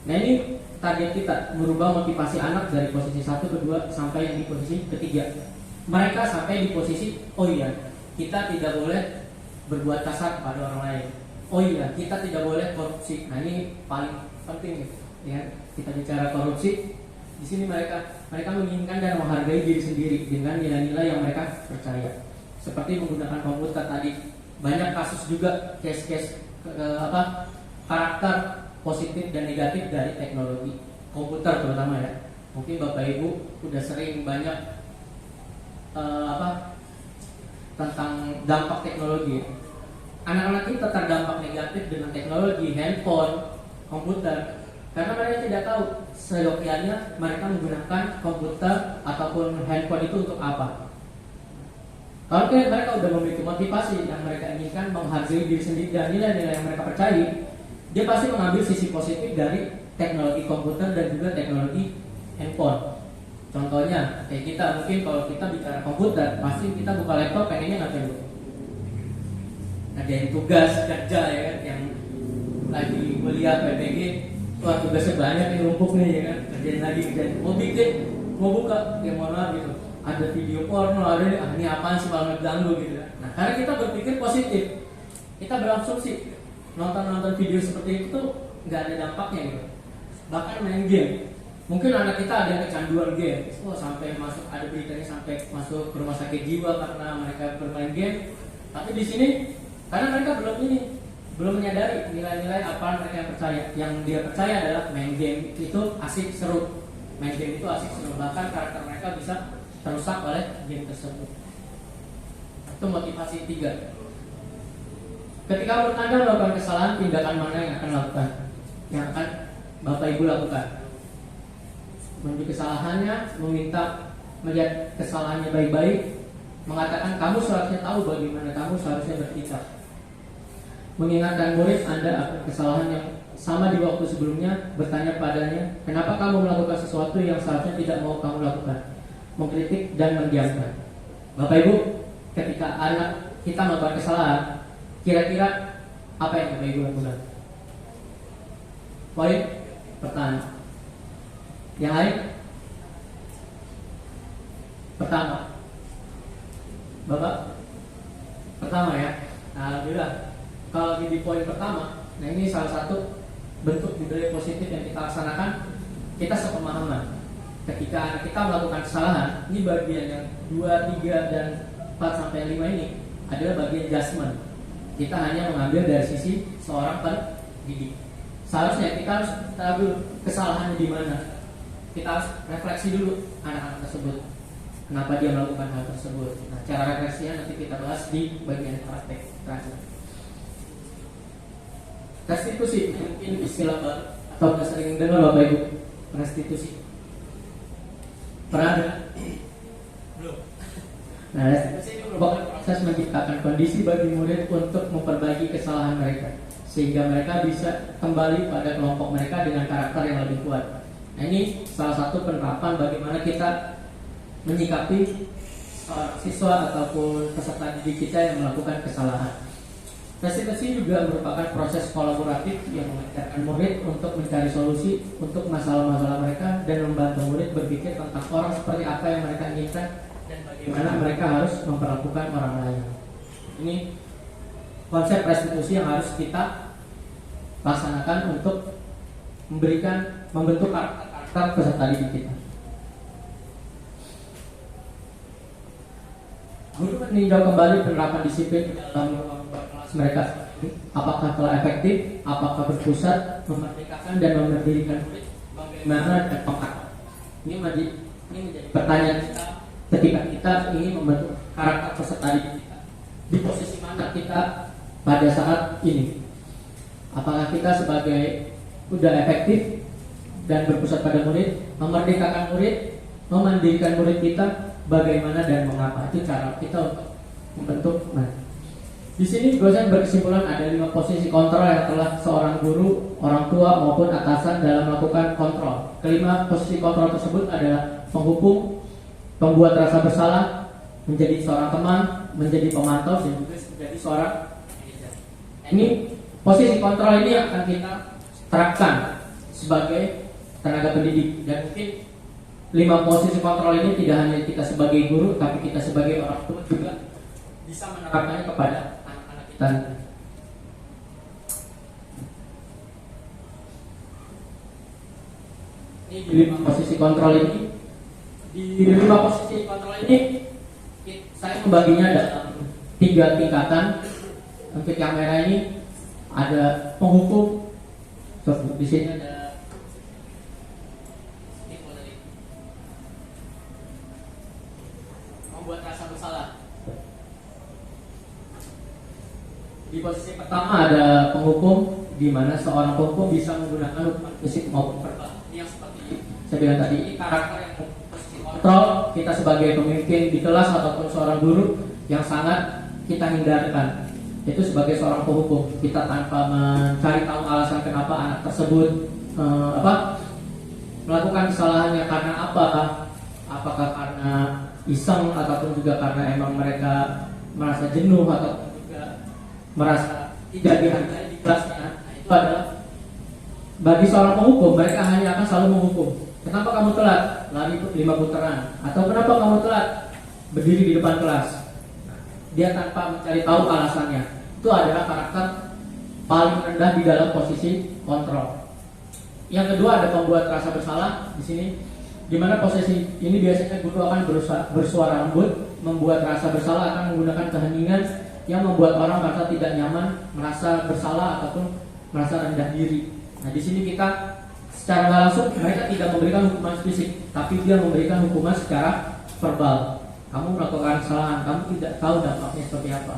Speaker 2: Nah, ini target kita, merubah motivasi anak dari posisi 1 ke 2 sampai yang di posisi ketiga. Mereka sampai di posisi, oh iya, kita tidak boleh berbuat kasar kepada orang lain. Oh iya, kita tidak boleh korupsi. Nah, ini paling penting ya. Kita bicara korupsi, di sini mereka menginginkan dan menghargai diri sendiri dengan nilai-nilai yang mereka percaya. Seperti menggunakan komputer tadi, banyak kasus juga case-case karakter positif dan negatif dari teknologi komputer terutama ya. Mungkin Bapak Ibu udah sering banyak tentang dampak teknologi. Anak-anak kita terdampak negatif dengan teknologi, handphone, komputer, karena mereka tidak tahu seyogyanya mereka menggunakan komputer ataupun handphone itu untuk apa. Kalau mereka udah memiliki motivasi yang mereka inginkan, menghargai diri sendiri dan nilai-nilai yang mereka percayai, dia pasti mengambil sisi positif dari teknologi komputer dan juga teknologi handphone. Contohnya, kayak kita mungkin kalau kita bicara komputer, pasti kita buka laptop pengennya ngapain dulu? Ngerjain tugas kerja ya kan, yang lagi kuliah PPG, wah tugasnya banyak yang numpuk nih ya kan, kerjain lagi, mau bikin, mau buka, ya mohon maaf gitu, ada video porno, ada ini apaan sih malah ngeganggu gitu. Nah, karena kita berpikir positif, kita berasumsi nonton video seperti itu tuh nggak ada dampaknya gitu. Bahkan main game, mungkin anak kita ada yang kecanduan game, sampai masuk, ada beritanya sampai masuk ke rumah sakit jiwa karena mereka bermain game. Tapi di sini karena mereka belum menyadari nilai-nilai apa mereka yang percaya. Yang dia percaya adalah main game itu asik seru, main game itu asik seru, bahkan karakter mereka bisa terusak oleh game tersebut. Itu motivasi 3. Ketika menurut Anda melakukan kesalahan, tindakan mana yang akan lakukan? Yang akan Bapak Ibu lakukan? Menuju kesalahannya, meminta melihat kesalahannya baik-baik, mengatakan kamu seharusnya tahu bagaimana kamu seharusnya bertindak. Mengingatkan murid Anda akan kesalahan yang sama di waktu sebelumnya, bertanya padanya, kenapa kamu melakukan sesuatu yang seharusnya tidak mau kamu lakukan? Mengkritik dan mendiamkan. Bapak Ibu, ketika anak kita melakukan kesalahan, kira-kira apa yang Bapak Ibu lakukan? Poin pertama. Yang lain? Pertama. Bapak? Pertama ya. Nah, alhamdulillah. Kalau di poin pertama, nah ini salah satu bentuk budaya positif yang kita laksanakan, kita sepemahaman. Ketika anak kita melakukan kesalahan, ini bagian yang 2, 3, dan 4 sampai 5 ini adalah bagian judgment. Kita hanya mengambil dari sisi seorang pendidik. Seharusnya kita harus tahu kesalahannya di mana. Kita harus refleksi dulu anak-anak tersebut, kenapa dia melakukan hal tersebut. Nah, cara refleksinya nanti kita bahas di bagian praktek terakhir. Restitusi, mungkin istilah baru atau sudah sering dengar Bapak Ibu. Restitusi pernah ada? Belum. Nah, restitusi itu merupakan proses menciptakan kondisi bagi murid untuk memperbaiki kesalahan mereka, sehingga mereka bisa kembali pada kelompok mereka dengan karakter yang lebih kuat. Nah, ini salah satu penerapan bagaimana kita menyikapi siswa ataupun peserta didik kita yang melakukan kesalahan. Restitusi juga merupakan proses kolaboratif yang mengajarkan murid untuk mencari solusi untuk masalah-masalah mereka dan membantu murid berpikir tentang orang seperti apa yang mereka inginkan dan bagaimana mereka harus memperlakukan orang lain. Ini konsep restitusi yang harus kita laksanakan untuk membentuk karakter peserta didik kita. Guru meninjau kembali penerapan disiplin dalam kelas mereka. Apakah telah efektif? Apakah berpusat, memerdekakan dan memerdirikan murid? Bagaimana dan apakah? Ini menjadi pertanyaan kita ketika kita ingin membentuk karakter peserta didik kita. Di posisi mana kita pada saat ini? Apakah kita sebagai sudah efektif dan berpusat pada murid, memerdekakan murid, memandirikan murid kita, bagaimana dan mengapa? Itu cara kita untuk membentuk. Nah, di sini dosen berkesimpulan ada 5 posisi kontrol yang telah seorang guru, orang tua maupun atasan dalam melakukan kontrol. Kelima posisi kontrol tersebut adalah penghukum, pembuat rasa bersalah, menjadi seorang teman, menjadi pemantau, dan juga menjadi seorang manajer. Ini posisi kontrol ini yang akan kita terapkan sebagai tenaga pendidik, dan mungkin 5 posisi kontrol ini tidak hanya kita sebagai guru, tapi kita sebagai orang tua juga bisa menerapkannya kepada anak-anak kita. Ini di 5 posisi kontrol ini, saya membaginya dalam 3 tingkatan. Untuk yang merah ini ada penghukum, di sini ada membuat rasa bersalah. Di posisi pertama ada penghukum, di mana seorang penghukum bisa menggunakan hukuman fisik maupun verbal. Ini yang seperti saya bilang tadi, ini karakter yang posisi kontrol kita sebagai pemimpin di kelas ataupun seorang guru yang sangat kita hindarkan. Itu sebagai seorang penghukum, kita tanpa mencari tahu alasan kenapa anak tersebut melakukan kesalahannya karena apa, apakah karena iseng ataupun juga karena emang mereka merasa jenuh atau juga merasa tidak dihargai di kelasnya. Itu adalah bagi seorang penghukum, mereka hanya akan selalu menghukum. Kenapa kamu telat lari 5 putaran, atau kenapa kamu telat berdiri di depan kelas. Dia tanpa mencari tahu alasannya. Itu adalah karakter paling rendah di dalam posisi kontrol. Yang kedua ada pembuat rasa bersalah di sini, di mana posisi ini biasanya guru akan bersuara lembut, membuat rasa bersalah, akan menggunakan keheningan yang membuat orang merasa tidak nyaman, merasa bersalah ataupun merasa rendah diri. Nah, di sini kita secara nggak langsung mereka tidak memberikan hukuman fisik, tapi dia memberikan hukuman secara verbal. Kamu melakukan kesalahan, kamu tidak tahu dampaknya seperti apa,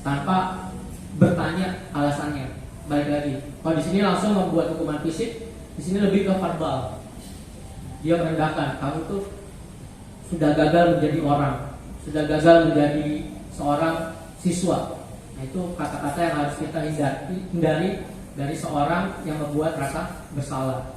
Speaker 2: tanpa bertanya alasannya. Balik lagi, kalau di sini langsung membuat hukuman fisik, di sini lebih ke verbal. Dia merendahkan, kamu tuh sudah gagal menjadi orang, sudah gagal menjadi seorang siswa. Nah, itu kata-kata yang harus kita hindari dari seorang yang membuat rasa bersalah.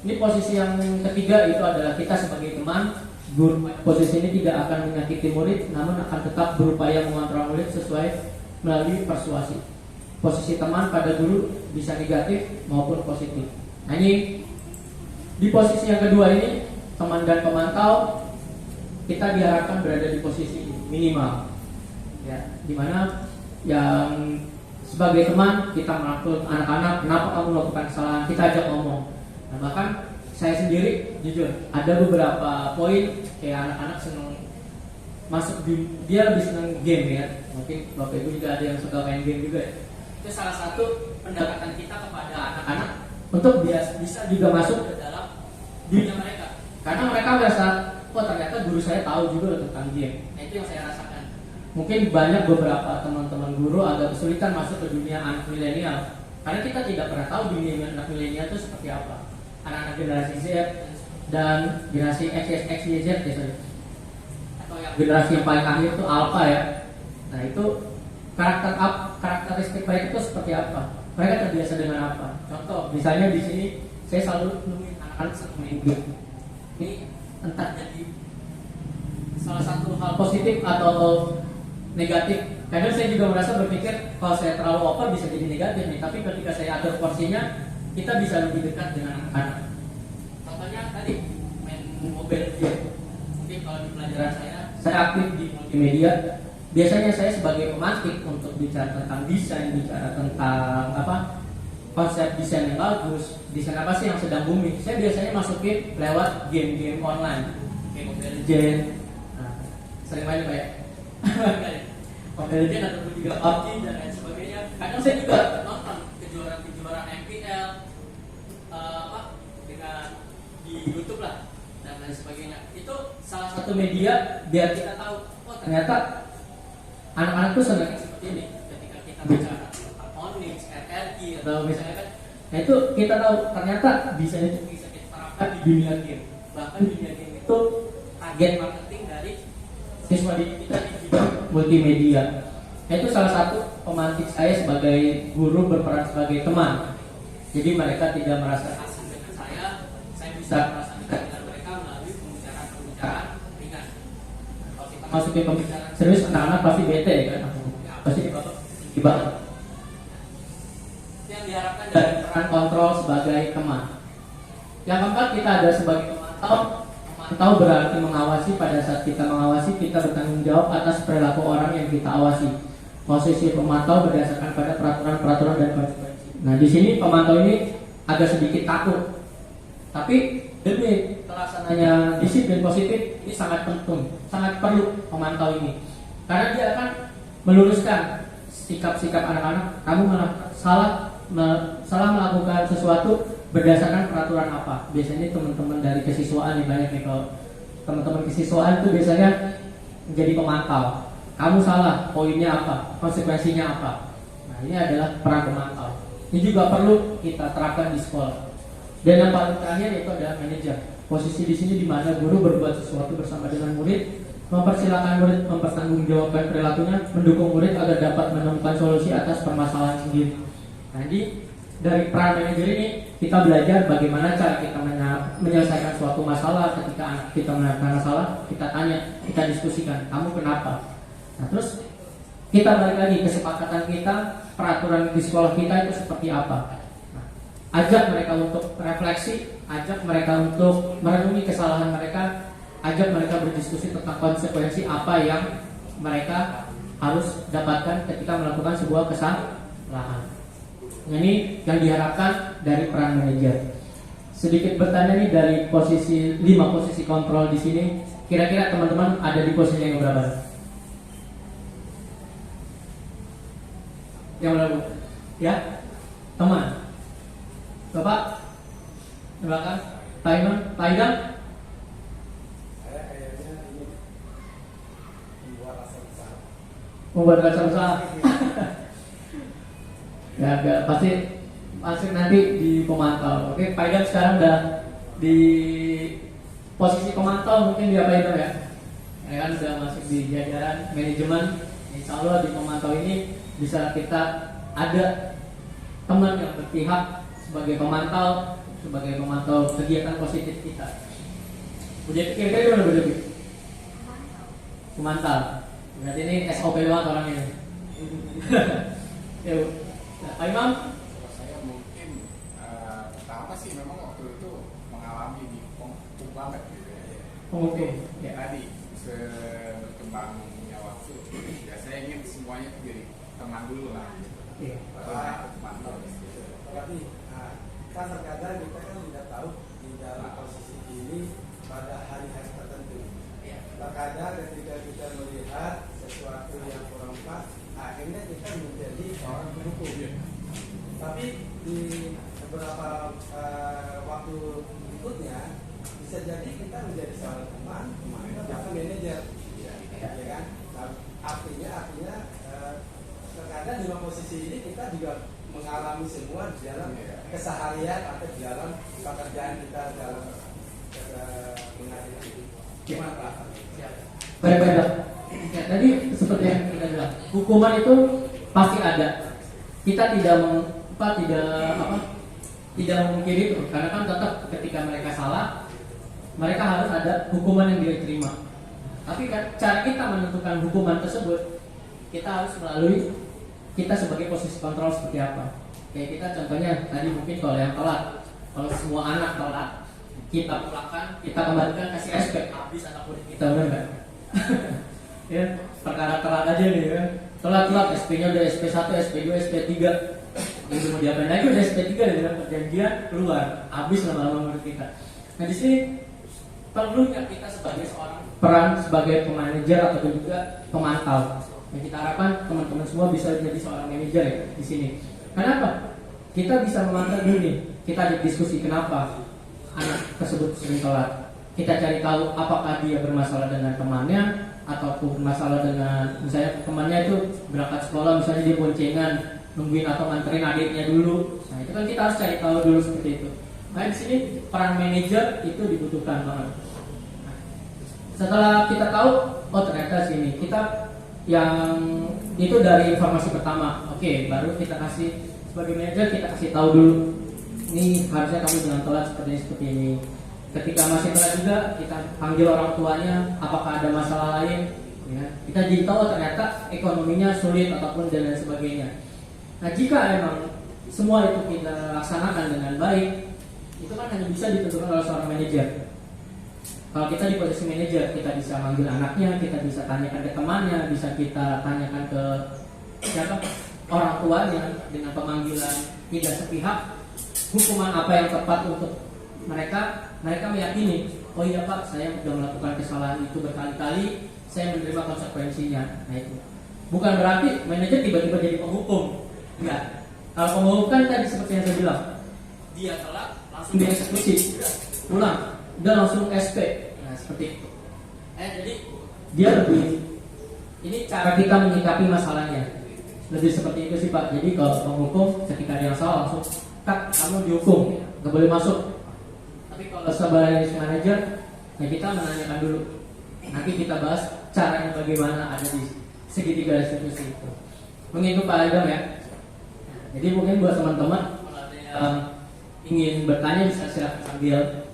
Speaker 2: Ini posisi yang ketiga, itu adalah kita sebagai teman. Guru posisi ini tidak akan menyakiti murid, namun akan tetap berupaya mengontrol murid sesuai melalui persuasi. Posisi teman pada guru bisa negatif maupun positif. Nah, ini di posisi yang kedua ini, teman dan pemantau, kita diharapkan berada di posisi minimal, ya, dimana yang sebagai teman kita merangkul anak-anak, kenapa kamu melakukan kesalahan, kita ajak ngomong. Nah, bahkan saya sendiri jujur ada beberapa poin kayak anak-anak seneng masuk dia lebih seneng game ya, mungkin bapak ibu juga ada yang suka main game juga ya. Itu salah satu pendekatan kita kepada anak-anak untuk bisa juga masuk ke dalam dunia mereka, karena mereka merasa oh ternyata guru saya tahu juga tentang game. Nah, itu yang saya rasakan. Mungkin banyak beberapa teman-teman guru agak kesulitan masuk ke dunia anak milenial karena kita tidak pernah tahu dunia anak milenial itu seperti apa. Anak-anak generasi Z dan generasi XYZ ya, sorry. Atau yang generasi yang paling akhir itu Alpha ya. Nah, itu karakteristik mereka itu seperti apa? Mereka terbiasa dengan apa? Contoh, misalnya di sini saya selalu nemuin anak-anak senang main game. Ini entah jadi salah satu hal positif atau negatif. Kadang saya juga merasa berpikir kalau saya terlalu over bisa jadi negatif nih. Tapi ketika saya atur porsinya, kita bisa lebih dekat dengan anak-anak. Contohnya tadi main mobile game. Mungkin kalau di pelajaran saya aktif di multimedia. Biasanya saya sebagai pemantik untuk bicara tentang desain, bicara tentang konsep desain yang bagus, desain apa sih yang sedang booming. Saya biasanya masukin lewat game-game online, kayak Mobile Legends. Nah, sering main Pak ya? Mobile Legends ataupun juga PUBG dan lain sebagainya. Kadang saya juga nonton kejuaraan MPL dengan di YouTube lah dan lain sebagainya. Itu salah satu media biar kita tahu, oh ternyata anak-anak tuh senang seperti ini. Ketika kita bicara tentang Onyx, RRQ atau misalnya kan, nah itu kita tahu ternyata bisa kita terapkan di dunia game. Bahkan dunia game itu target marketing dari siswa didik kita di bidang multimedia. Nah, itu salah satu pemantik saya sebagai guru berperan sebagai teman. Jadi mereka tidak merasa asing dengan saya bisa merasa dekat dengan mereka melalui pembicaraan ringan. Kalau kita masukin pembicaraan serius, anak-anak pasti bete kan, pasti dibawa. Yang diharapkan dari peran kontrol sebagai teman. Yang keempat, kita ada sebagai pemantau. Pemantau berarti mengawasi. Pada saat kita mengawasi, kita bertanggung jawab atas perilaku orang yang kita awasi. Posisi pemantau berdasarkan pada peraturan-peraturan dan konsekuensi. Nah, di sini pemantau ini agak sedikit takut, tapi demi terlaksananya disiplin positif ini sangat penting, sangat perlu pemantau ini, karena dia akan meluruskan sikap-sikap anak-anak. Kamu salah melakukan sesuatu berdasarkan peraturan apa? Biasanya teman-teman dari kesiswaan nih, banyak nih kalau teman-teman kesiswaan itu biasanya menjadi pemantau. Kamu salah, poinnya apa? Konsekuensinya apa? Nah, ini adalah peran pemantau. Ini juga perlu kita terapkan di sekolah. Dan yang paling terakhir itu adalah manajer. Posisi di sini di mana guru berbuat sesuatu bersama dengan murid, mempersilakan murid mempertanggungjawabkan perilakunya, mendukung murid agar dapat menemukan solusi atas permasalahan sendiri. Nah, dari peran manajer ini kita belajar bagaimana cara kita menyelesaikan suatu masalah. Ketika anak kita mendapatkan masalah, kita tanya, kita diskusikan, kamu kenapa? Nah, terus kita balik lagi kesepakatan kita, peraturan di sekolah kita itu seperti apa. Nah, ajak mereka untuk refleksi, ajak mereka untuk merenungi kesalahan mereka, ajak mereka berdiskusi tentang konsekuensi apa yang mereka harus dapatkan ketika melakukan sebuah kesalahan. Ini yang diharapkan dari peran manajer. Sedikit bertanya nih, dari posisi 5 posisi kontrol di sini, kira-kira teman-teman ada di posisi yang berapa? Yang berapa? Ya, teman. Bapak, di belakang. Pak Iman, Pak Idam.
Speaker 1: Saya kayaknya ini membuat rasa besar.
Speaker 2: Membuat rasa besar. Ya, pasti masuk nanti di pemantau. Oke, Pak Idam sekarang udah di posisi pemantau, mungkin di apa itu ya? Ya kan sudah masuk di jajaran manajemen. Insya Allah di pemantau ini bisa kita ada teman yang berpihak sebagai pemantau kegiatan positif kita. Udah kira-kira gimana Bu Devi? Pemantau. Berarti ini SOP banget orangnya. Ya, Bu. Nah, Pak Imam?
Speaker 4: Saya mungkin pertama sih memang waktu itu mengalami di penghukum banget gitu ya.
Speaker 2: Penghukum. Ya.
Speaker 4: Tadi berkembangnya waktu, ya saya ingin semuanya itu jadi teman dulu lah gitu.
Speaker 2: Iya.
Speaker 1: Tapi kan terkadang kita kan tidak tahu di dalam posisi ini pada hari-hari tertentu. Terkadang ketika kita melihat sesuatu yang kurang pas, akhirnya kita menjadi orang pendukung. Tapi di beberapa waktu berikutnya bisa jadi kita menjadi seorang teman bahkan manajer, ya kan? Nah, artinya terkadang di posisi ini kita juga mengalami semua di dalam keseharian atau di dalam pekerjaan kita dalam mengadili. Gimana Pak?
Speaker 2: Baik. Ya, tadi seperti yang kita bilang, hukuman itu pasti ada. Kita tidak memungkiri itu, karena kan tetap ketika mereka salah, mereka harus ada hukuman yang dia terima. Tapi kan cara kita menentukan hukuman tersebut, kita harus melalui kita sebagai posisi kontrol seperti apa. Kayak kita contohnya tadi mungkin kalau yang telat, kalau semua anak telat, kita pulangkan, kita kembalikan kasih SP, habis anak murid kita, benar nggak? Ya, perkara telat aja nih ya. Telat SP-nya udah SP1, SP2, SP3. Ini mau diapain lagi udah SP3 dengan perjanjian keluar, habis lama-lama murid kita. Nah di sini perlu nggak kita sebagai seorang peran sebagai pemanajer atau juga pemantau? Yang kita harapkan teman-teman semua bisa jadi seorang manajer ya di sini. Kenapa? Kita bisa memantau dulu nih. Kita ada diskusi kenapa anak tersebut sering telat. Kita cari tahu apakah dia bermasalah dengan temannya ataupun masalah dengan misalnya temannya itu berangkat sekolah misalnya dia boncengan nungguin atau nganterin adiknya dulu. Nah itu kan kita harus cari tahu dulu seperti itu. Nah di sini peran manajer itu dibutuhkan banget. Setelah kita tahu, oh ternyata sini kita yang itu dari informasi pertama. Oke, baru kita kasih sebagai manajer kita kasih tahu dulu. Ini harusnya kamu jangan telat seperti ini. Ketika masih telat juga kita panggil orang tuanya, apakah ada masalah lain? Ya, kita jadi tahu ternyata ekonominya sulit ataupun dan lain sebagainya. Nah jika emang semua itu kita laksanakan dengan baik, itu kan hanya bisa ditentukan oleh seorang manajer. Kalau kita di posisi manajer, kita bisa manggil anaknya, kita bisa tanyakan ke temannya, bisa kita tanyakan ke siapa orang tuanya dengan pemanggilan tidak sepihak. Hukuman apa yang tepat untuk mereka meyakini, oh iya Pak, saya sudah melakukan kesalahan itu berkali-kali, saya menerima konsekuensinya. Nah itu bukan berarti manajer tiba-tiba jadi penghukum. Enggak. Kalau penghukum kan tadi seperti yang saya bilang, dia telat langsung dieksekusi, pulang, udah langsung SP. Nah seperti itu. Jadi dia lebih, ini cara kita menyikapi masalahnya lebih seperti itu sih Pak. Jadi kalau penghukum ketika dia salah langsung tak kamu dihukum, nggak boleh masuk. Tapi kalau sebagai manajer, ya kita menanyakan dulu. Nanti kita bahas caranya bagaimana ada di segitiga institusi itu. Mungkin itu Pak Adam ya. Jadi mungkin buat teman-teman yang ingin bertanya bisa silakan sambil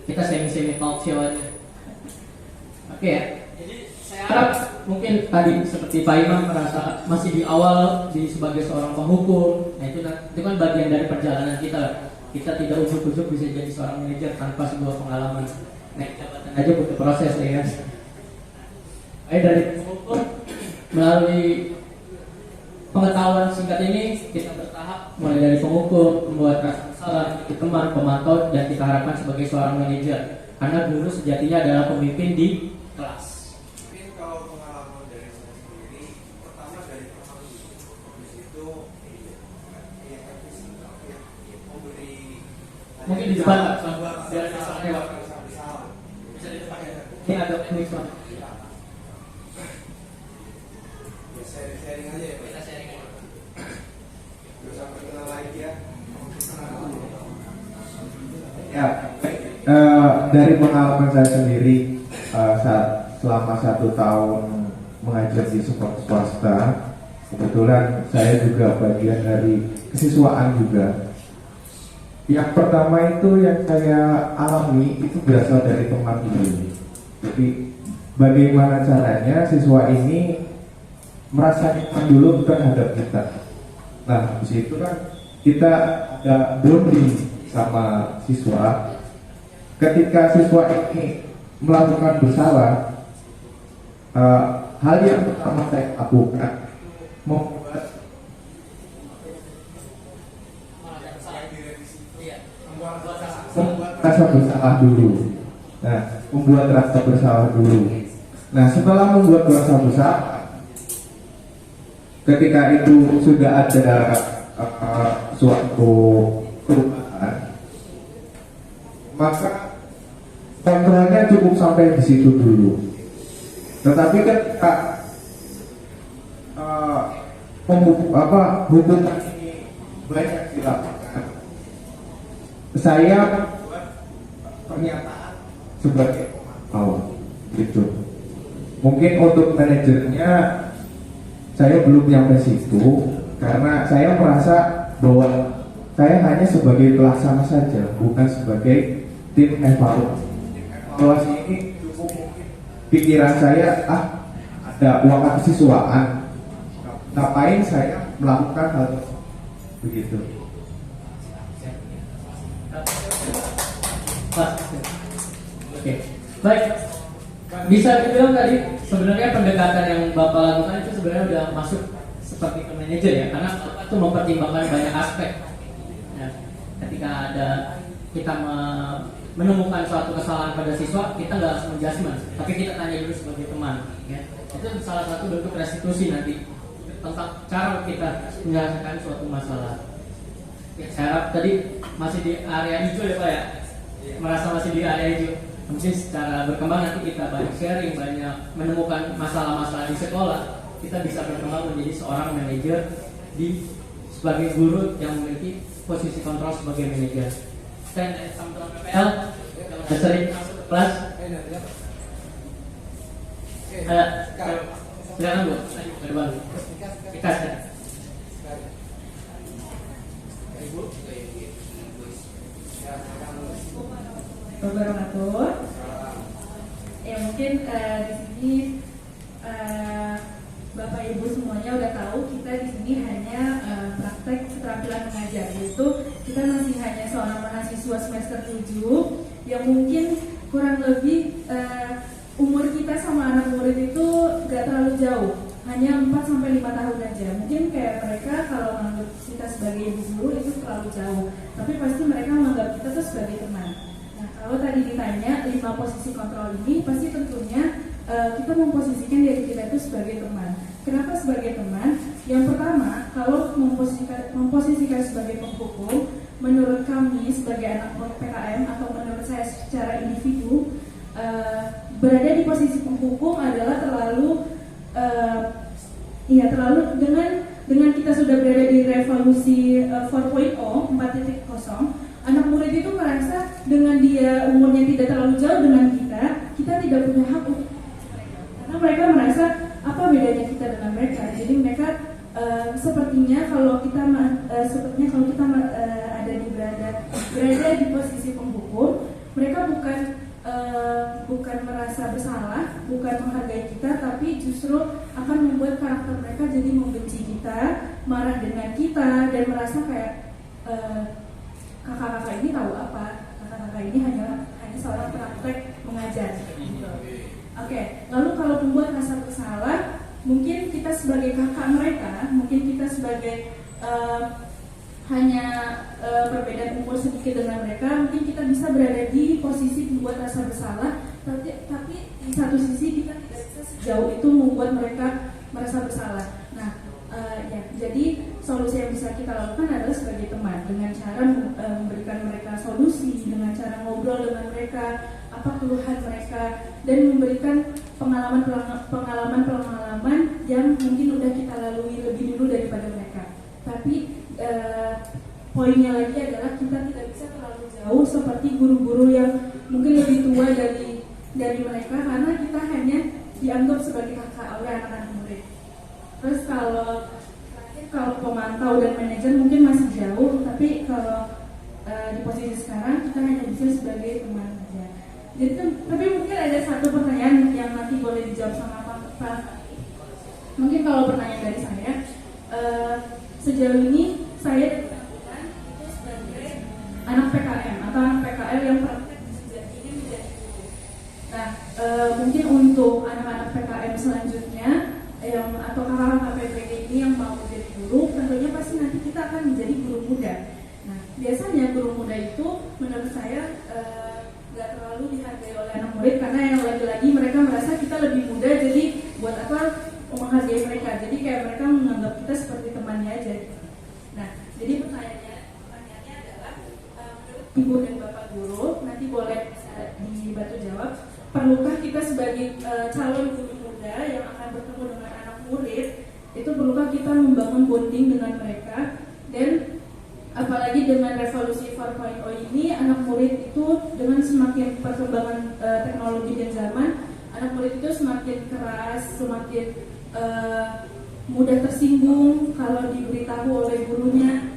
Speaker 2: kita semi talk show aja. Oke ya. Jadi saya harap mungkin tadi seperti Pak Imam merasa masih di awal sebagai seorang penghukum. Nah itu kan bagian dari perjalanan kita lah. Kita tidak ujuk-ujuk bisa jadi seorang manajer tanpa sebuah pengalaman. Naik jabatan aja butuh proses ya kan. Dari penghukum melalui pengetahuan singkat ini kita bertahap mulai dari penghukum, membuat rasa bersalah, teman, pemantau, dan kita harapkan sebagai seorang manajer. Karena guru sejatinya adalah pemimpin di kelas.
Speaker 5: Mungkin kalau pengalaman dari saya sendiri, pertama dari pengalaman itu memberi.
Speaker 2: Mungkin di depan biar lewat. Bisa di depan ya. Ini agak unik banget.
Speaker 5: Sharing aja ya Pak.
Speaker 2: Kita sharing aja.
Speaker 5: Gak sampai kenal lagi ya.
Speaker 6: Ya, dari pengalaman saya sendiri selama 1 tahun mengajar di sekolah swasta, kebetulan saya juga bagian dari kesiswaan juga. Yang pertama itu yang saya alami itu berasal dari teman ini. Jadi bagaimana caranya siswa ini merasa nyaman dulu terhadap kita. Nah, di situ kan kita ada bonding sama siswa. Ketika siswa ini melakukan bersalah, hal yang pertama saya lakukan membuat rasa bersalah dulu. Nah, membuat rasa bersalah dulu. Nah, setelah membuat rasa bersalah, ketika itu sudah ada suatu perubahan, maka kontrolnya cukup sampai di situ dulu. Tetapi ketika hukuman ini banyak dilakukan, saya membuat pernyataan sebagai pemantau gitu. Mungkin untuk manajernya saya belum nyampe situ karena saya merasa bahwa saya hanya sebagai pelaksana saja, bukan sebagai tim evaluasi. Evaluasi ini cukup mungkin pikiran saya ada uang kesiswaan, ngapain saya melakukan hal tersebut begitu.
Speaker 2: Oke, baik. Bisa dibilang tadi sebenarnya pendekatan yang Bapak lakukan itu sebenarnya udah masuk seperti ke manajer ya, karena Bapak itu mempertimbangkan banyak aspek. Ya, ketika ada kita menemukan suatu kesalahan pada siswa, kita nggak langsung menjudgment, tapi kita tanya dulu sebagai teman. Ya. Itu salah satu bentuk restitusi nanti tentang cara kita menyelesaikan suatu masalah. Ya, saya harap tadi masih di area hijau ya Pak ya, merasa masih di area hijau. Mungkin secara berkembang nanti kita banyak sharing, banyak menemukan masalah-masalah di sekolah, kita bisa berkembang menjadi seorang manajer sebagai guru yang memiliki posisi kontrol sebagai manajer. Dan teman-teman PPL yang sering masuk ke kelas, silakan Bu, ke depan. Ikas ya.
Speaker 7: Wabarakatuh. Ya mungkin di sini Bapak Ibu semuanya udah tahu kita di sini hanya praktek keterampilan mengajar, yaitu kita masih hanya seorang mahasiswa semester 7 yang mungkin kurang lebih umur kita sama anak murid itu gak terlalu jauh, hanya 4-5 tahun aja. Mungkin kayak mereka kalau menganggap kita sebagai ibu guru itu terlalu jauh, tapi pasti mereka menganggap kita tuh sebagai teman. Kalau tadi ditanya 5 posisi kontrol ini, pasti tentunya kita memposisikan diri kita itu sebagai teman. Kenapa sebagai teman? Yang pertama, kalau memposisikan sebagai penghukum, menurut kami sebagai anak PKM atau menurut saya secara individu, berada di posisi penghukum adalah terlalu dengan kita sudah berada di revolusi 4.0, 4.0. Anak murid itu merasa dengan dia umurnya tidak terlalu jauh dengan kita tidak punya hak untuk karena mereka merasa apa bedanya kita dengan mereka. Jadi mereka sepertinya kalau kita berada di posisi penghukum, mereka bukan merasa bersalah, bukan menghargai kita, tapi justru akan membuat karakter mereka jadi membenci kita, marah dengan kita, dan merasa kayak kakak-kakak ini tahu apa? Kakak-kakak ini hanya seorang praktek mengajar. Oke, lalu kalau membuat rasa bersalah, mungkin kita sebagai kakak mereka, mungkin kita sebagai hanya berbeda umur sedikit dengan mereka, mungkin kita bisa berada di posisi membuat rasa bersalah, tapi di satu sisi kita tidak bisa sejauh itu membuat mereka merasa bersalah. Nah, jadi solusi yang bisa kita lakukan adalah sebagai teman dengan cara memberikan mereka solusi, dengan cara ngobrol dengan mereka, apa keluhan mereka, dan memberikan pengalaman yang mungkin udah kita lalui lebih dulu daripada mereka. Tapi poinnya lagi adalah kita tidak bisa terlalu jauh seperti guru-guru yang mungkin lebih tua dari mereka, karena kita hanya dianggap sebagai kakak oleh anak-anak murid. Terus kalau pemantau dan manajer mungkin masih jauh, tapi kalau di posisi sekarang kita hanya bisa sebagai teman saja. Jadi tapi mungkin ada satu pertanyaan yang nanti boleh dijawab sama Pak. Mungkin kalau pertanyaan dari saya, sejauh ini saya dikatakan itu sebagai anak PKM atau anak PKL yang praktek ingin menjadi guru. Nah, mungkin untuk anak-anak PKM selanjutnya atau kakak-kakak PPG ini yang mau menjadi guru, tentunya pasti nanti kita akan menjadi guru muda. Nah, biasanya guru muda itu menurut saya nggak terlalu dihargai oleh anak murid karena yang lagi-lagi mereka merasa kita lebih muda, jadi buat apa menghargai mereka? Jadi kayak mereka menganggap kita seperti temannya aja. Nah, jadi pertanyaannya adalah menurut Ibu dan Bapak guru, nanti boleh dibantu jawab. Perlukah kita sebagai calon guru muda yang akan bertemu dengan anak murid, itu perlukah kita membangun bonding dengan mereka? Dan apalagi dengan revolusi 4.0 ini, anak murid itu dengan semakin perkembangan teknologi dan zaman, anak murid itu semakin keras, semakin mudah tersinggung kalau diberitahu oleh gurunya.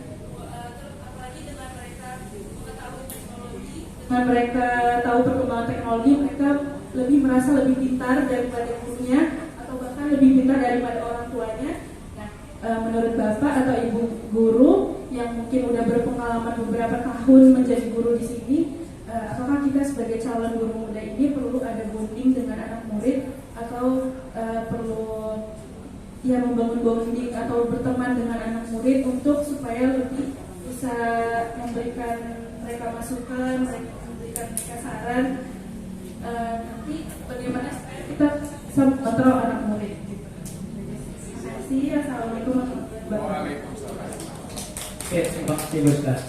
Speaker 7: Apalagi dengan mereka mengetahui teknologi, dengan mereka tahu perkembangan teknologi, mereka lebih merasa lebih pintar daripada gurunya atau bahkan lebih pintar daripada orang tuanya. Nah, menurut Bapak atau Ibu guru yang mungkin udah berpengalaman beberapa tahun menjadi guru di sini, apakah kita sebagai calon guru muda ini perlu ada bonding dengan anak murid atau perlu ya membangun bonding atau berteman dengan anak murid untuk supaya lebih bisa memberikan mereka masukan, memberikan mereka saran, nanti bagaimana supaya kita bisa mengontrol anak murid. Terima kasih. Assalamualaikum warahmatullahi wabarakatuh.
Speaker 4: Waalaikumsalam.
Speaker 2: Oke, terima kasih Bu Ustaz.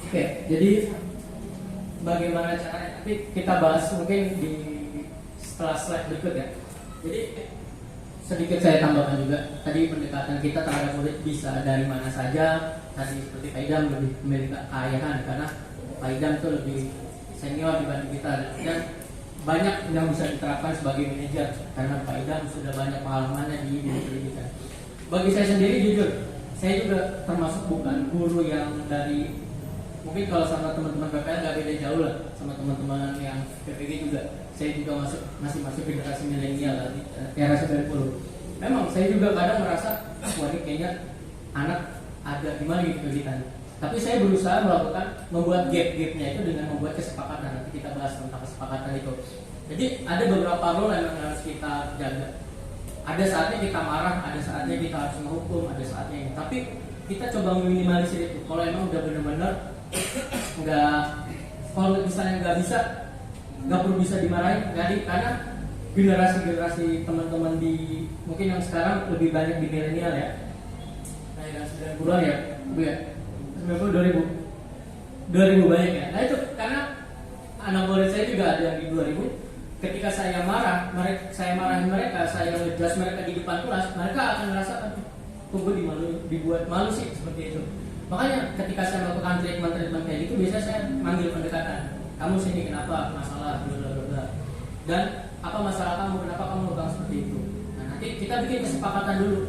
Speaker 2: Oke, jadi bagaimana caranya? Nanti kita bahas mungkin di setelah slide berikut ya. Jadi sedikit saya tambahkan juga. Tadi pendekatan kita terhadap murid bisa dari mana saja. Tadi seperti Pak Idam lebih memiliki keayahan karena Pak Idam itu lebih senior dibanding kita, dan banyak yang bisa diterapkan sebagai manajer karena Pak Idam sudah banyak pengalamannya di dunia pendidikan. Bagi saya sendiri jujur, saya juga termasuk bukan guru yang dari, mungkin kalau sama teman-teman PPL nggak beda jauh lah sama teman-teman yang PPG juga. Saya juga masih masuk generasi milenial lah, era 90. Memang saya juga kadang merasa wah ini kayaknya anak ada gimana gitu pendidikan. Tapi saya berusaha membuat gap-gapnya itu dengan membuat kesepakatan. Nanti kita bahas tentang kesepakatan itu. Jadi ada beberapa role yang harus kita jaga. Ada saatnya kita marah, ada saatnya kita harus menghukum, ada saatnya ini. Tapi kita coba meminimalisir itu. Kalau emang udah benar-benar nggak, kalau misalnya nggak bisa, nggak perlu bisa dimarahin. Jadi karena generasi teman-teman di mungkin yang sekarang lebih banyak di milenial ya. Nah, yang 90-an ya, Bu ya. 2000 banyak ya. Nah itu karena anak murid saya juga ada yang di 2000. Ketika saya marah, saya marahin mereka, saya ngejelas mereka di depan kelas, mereka akan merasa gue dibuat malu sih seperti itu. Makanya ketika saya melakukan treatment kayak gitu, biasanya saya manggil pendekatan. Kamu sini kenapa? Masalah bla bla bla. Dan apa masalah kamu? Kenapa kamu megang seperti itu? Nah nanti kita bikin kesepakatan dulu.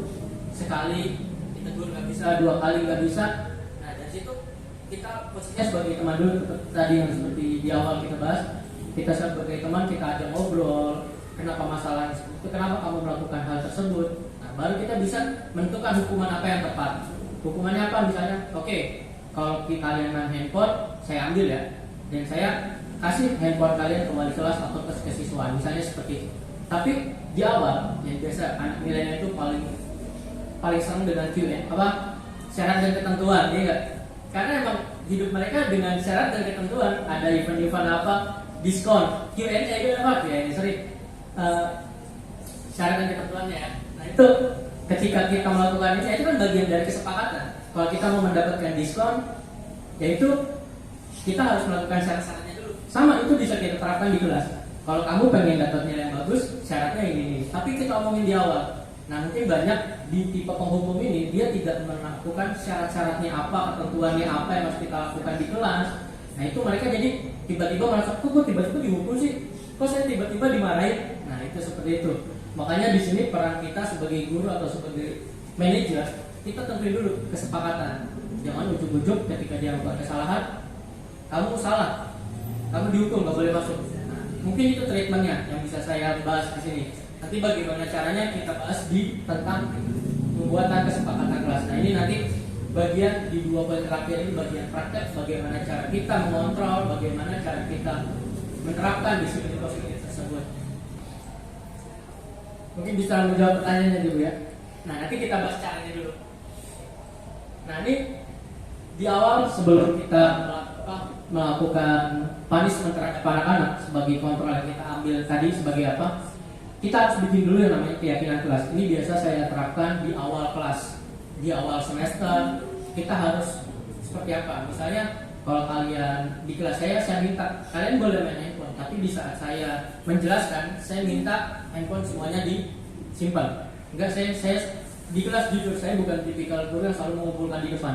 Speaker 2: Sekali ditegur nggak bisa, 2 kali nggak bisa. Itu kita posisinya sebagai teman dulu, tadi yang seperti di awal kita bahas, kita sebagai teman kita ajak ngobrol kenapa masalah itu, kenapa kamu melakukan hal tersebut. Nah baru kita bisa menentukan hukuman apa yang tepat. Hukumannya apa misalnya, oke, kalau kalian main handphone saya ambil ya, dan saya kasih handphone kalian ke wali kelas atau ke siswa, misalnya seperti itu. Tapi di awal yang biasa anak milenial itu paling senang dengan Q&A apa syarat dan ketentuan, ya enggak? Karena emang hidup mereka dengan syarat dan ketentuan, ada event-event apa, diskon, Q&A itu apa? Ya ini sering syarat dan ketentuannya ya. Nah itu ketika kita melakukan ini, itu kan bagian dari kesepakatan. Kalau kita mau mendapatkan diskon, yaitu kita harus melakukan syarat-syaratnya dulu. Sama itu bisa kita terapkan di kelas. Kalau kamu pengen dapat nilai yang bagus, syaratnya ini. Tapi kita omongin di awal. Nah mungkin banyak di tipe penghukum ini dia tidak melakukan syarat-syaratnya apa, ketentuannya apa yang harus kita lakukan di kelas. Nah itu mereka jadi tiba-tiba merasa kok tiba-tiba dihukum sih, kok saya tiba-tiba dimarahin. Nah itu seperti itu. Makanya di sini peran kita sebagai guru atau sebagai manajer, kita tentuin dulu kesepakatan. Jangan ujuk-ujuk ketika dia membuat kesalahan, kamu salah, kamu dihukum, nggak boleh masuk. Nah, mungkin itu treatmentnya yang bisa saya bahas di sini. Nanti bagaimana caranya kita bahas di tentang pembuatan kesepakatan kelas. Nah ini nanti bagian di 2 poin terakhir ini bagian praktek, bagaimana cara kita mengontrol, bagaimana cara kita menerapkan disiplin positif tersebut. Mungkin bisa menjawab pertanyaannya dulu ya. Nah nanti kita bahas caranya dulu. Nah ini di awal sebelum kita melakukan punishment terhadap anak-anak sebagai kontrol yang kita ambil tadi sebagai apa, kita harus bikin dulu yang namanya keyakinan kelas. Ini biasa saya terapkan di awal kelas, di awal semester. Kita harus seperti apa? Misalnya kalau kalian di kelas saya minta kalian boleh main handphone, tapi di saat saya menjelaskan, saya minta handphone semuanya disimpan. Enggak, saya di kelas jujur saya bukan tipikal guru yang selalu mengumpulkan di depan,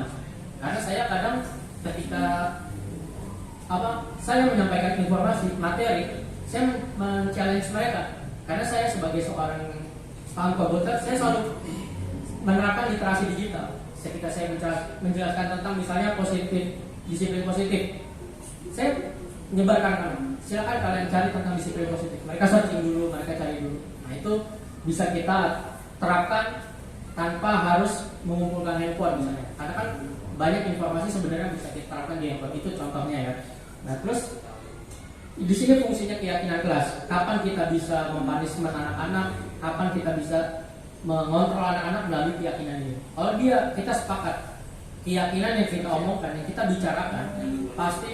Speaker 2: karena saya kadang ketika saya menyampaikan informasi materi, saya men-challenge mereka, karena saya sebagai seorang paham komputer, saya selalu menerapkan literasi digital. Ketika saya menjelaskan tentang misalnya disiplin positif, saya menyebarkan, silakan kalian cari tentang disiplin positif. Mereka searching dulu, mereka cari dulu. Nah itu bisa kita terapkan tanpa harus mengumpulkan handphone misalnya, karena kan banyak informasi sebenarnya bisa kita terapkan di handphone. Itu contohnya ya. Nah terus di sini fungsinya keyakinan kelas. Kapan kita bisa mempanismen anak-anak, kapan kita bisa mengontrol anak-anak melalui keyakinan ini. Kalau kita sepakat keyakinan yang kita omongkan, yang kita bicarakan, pasti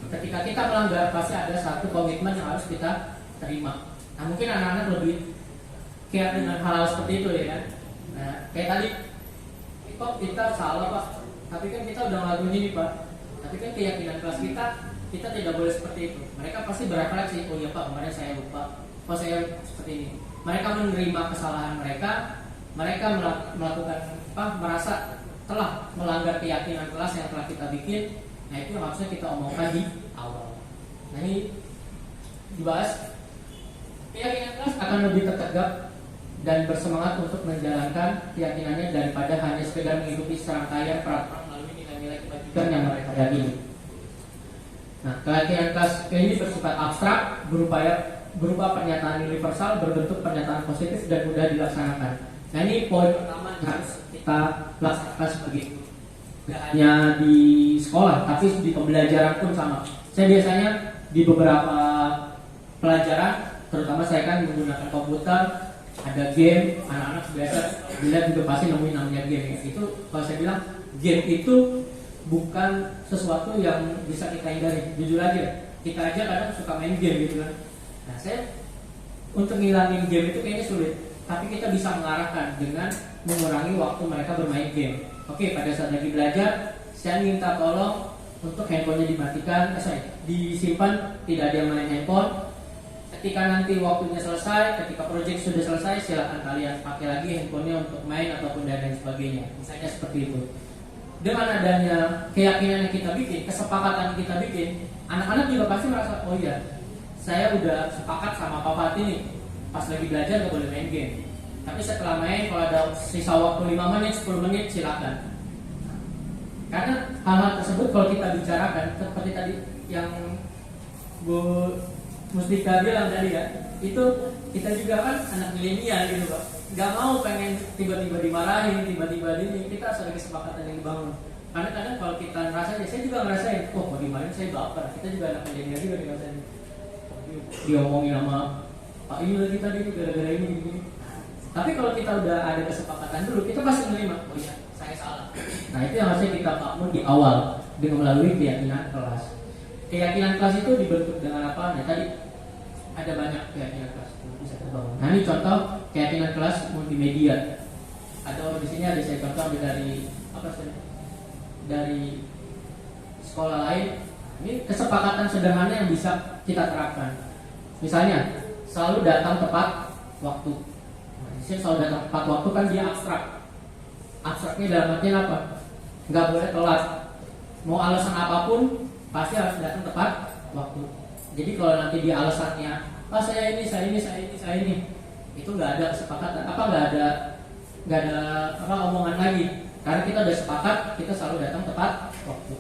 Speaker 2: ketika kita melanggar pasti ada satu komitmen yang harus kita terima. Nah mungkin anak-anak lebih care dengan hal seperti itu ya. Nah kayak tadi, kok kita salah pak, tapi kan kita udah ngelakuin ini pak, tapi kan keyakinan kelas kita tidak boleh seperti itu. Mereka pasti berefleksi, oh iya pak kemarin saya lupa, kok saya seperti ini. Mereka menerima kesalahan mereka melakukan merasa telah melanggar keyakinan kelas yang telah kita bikin. Nah itu harusnya kita omongkan di awal. Nah ini dibahas, keyakinan kelas akan lebih tertegak dan bersemangat untuk menjalankan keyakinannya daripada hanya sekedar mengikuti serangkaian peraturan melalui nilai-nilai kebajikan yang mereka yakini. Nah, keyakinan kelas ini bersifat abstrak, berupa pernyataan universal berbentuk pernyataan positif dan mudah dilaksanakan. Nah ini poin pertama yang harus kita laksanakan sebagai itu. Tidak hanya di sekolah, tapi di pembelajaran pun sama. Saya biasanya di beberapa pelajaran, terutama saya kan menggunakan komputer, ada game, anak-anak biasa dilihat juga pasti nemuin namanya game. Itu kalau saya bilang game itu bukan sesuatu yang bisa kita hindari. Jujur aja, kita aja kadang suka main game gitu kan. Nah saya untuk ngilangin game itu kayaknya sulit, tapi kita bisa mengarahkan dengan mengurangi waktu mereka bermain game. Oke, pada saat lagi belajar, saya minta tolong untuk handphonenya dimatikan, disimpan, tidak ada yang main handphone. Ketika nanti waktunya selesai, ketika proyek sudah selesai, silakan kalian pakai lagi handphonenya untuk main ataupun dan lain sebagainya. Misalnya seperti itu. Dengan adanya keyakinan yang kita bikin, kesepakatan yang kita bikin, anak-anak juga pasti merasa, oh iya, saya udah sepakat sama Pak Fatih nih, pas lagi belajar gak boleh main game. Tapi setelah main, kalau ada sisa waktu 5 menit, 10 menit, silakan. Karena hal-hal tersebut kalau kita bicarakan, seperti tadi yang Bu Mustika bilang tadi ya, itu kita juga kan anak milenial gitu Pak, gak mau pengen tiba-tiba dimarahin, tiba-tiba ini, kita harus ada kesepakatan yang dibangun. Karena kadang kalau kita ngerasain, saya juga ngerasain, oh mau dimarahin saya baper, kita juga anak milenial juga ngerasain, diomongin sama Pak ini lagi tadi gara-gara ini gini. Tapi kalau kita udah ada kesepakatan dulu, kita pasti menerima, oh iya saya salah. Nah itu yang harusnya kita bangun di awal dengan melalui keyakinan kelas. Keyakinan kelas itu dibentuk dengan apa? Nah tadi ada banyak keyakinan kelas yang bisa terbangun. Nah ini contoh keyakinan kelas multimedia. Di sini ada saya contoh dari dari sekolah lain. Ini kesepakatan sederhana yang bisa kita terapkan. Misalnya selalu datang tepat waktu. Nah, di sini selalu datang tepat waktu kan dia abstrak. Abstraknya dalam artian apa? Nggak boleh telat. Mau alasan apapun pasti harus datang tepat waktu. Jadi kalau nanti dia alasannya, saya ini, itu nggak ada kesepakatan. Nggak ada omongan lagi. Karena kita udah sepakat, kita selalu datang tepat waktu.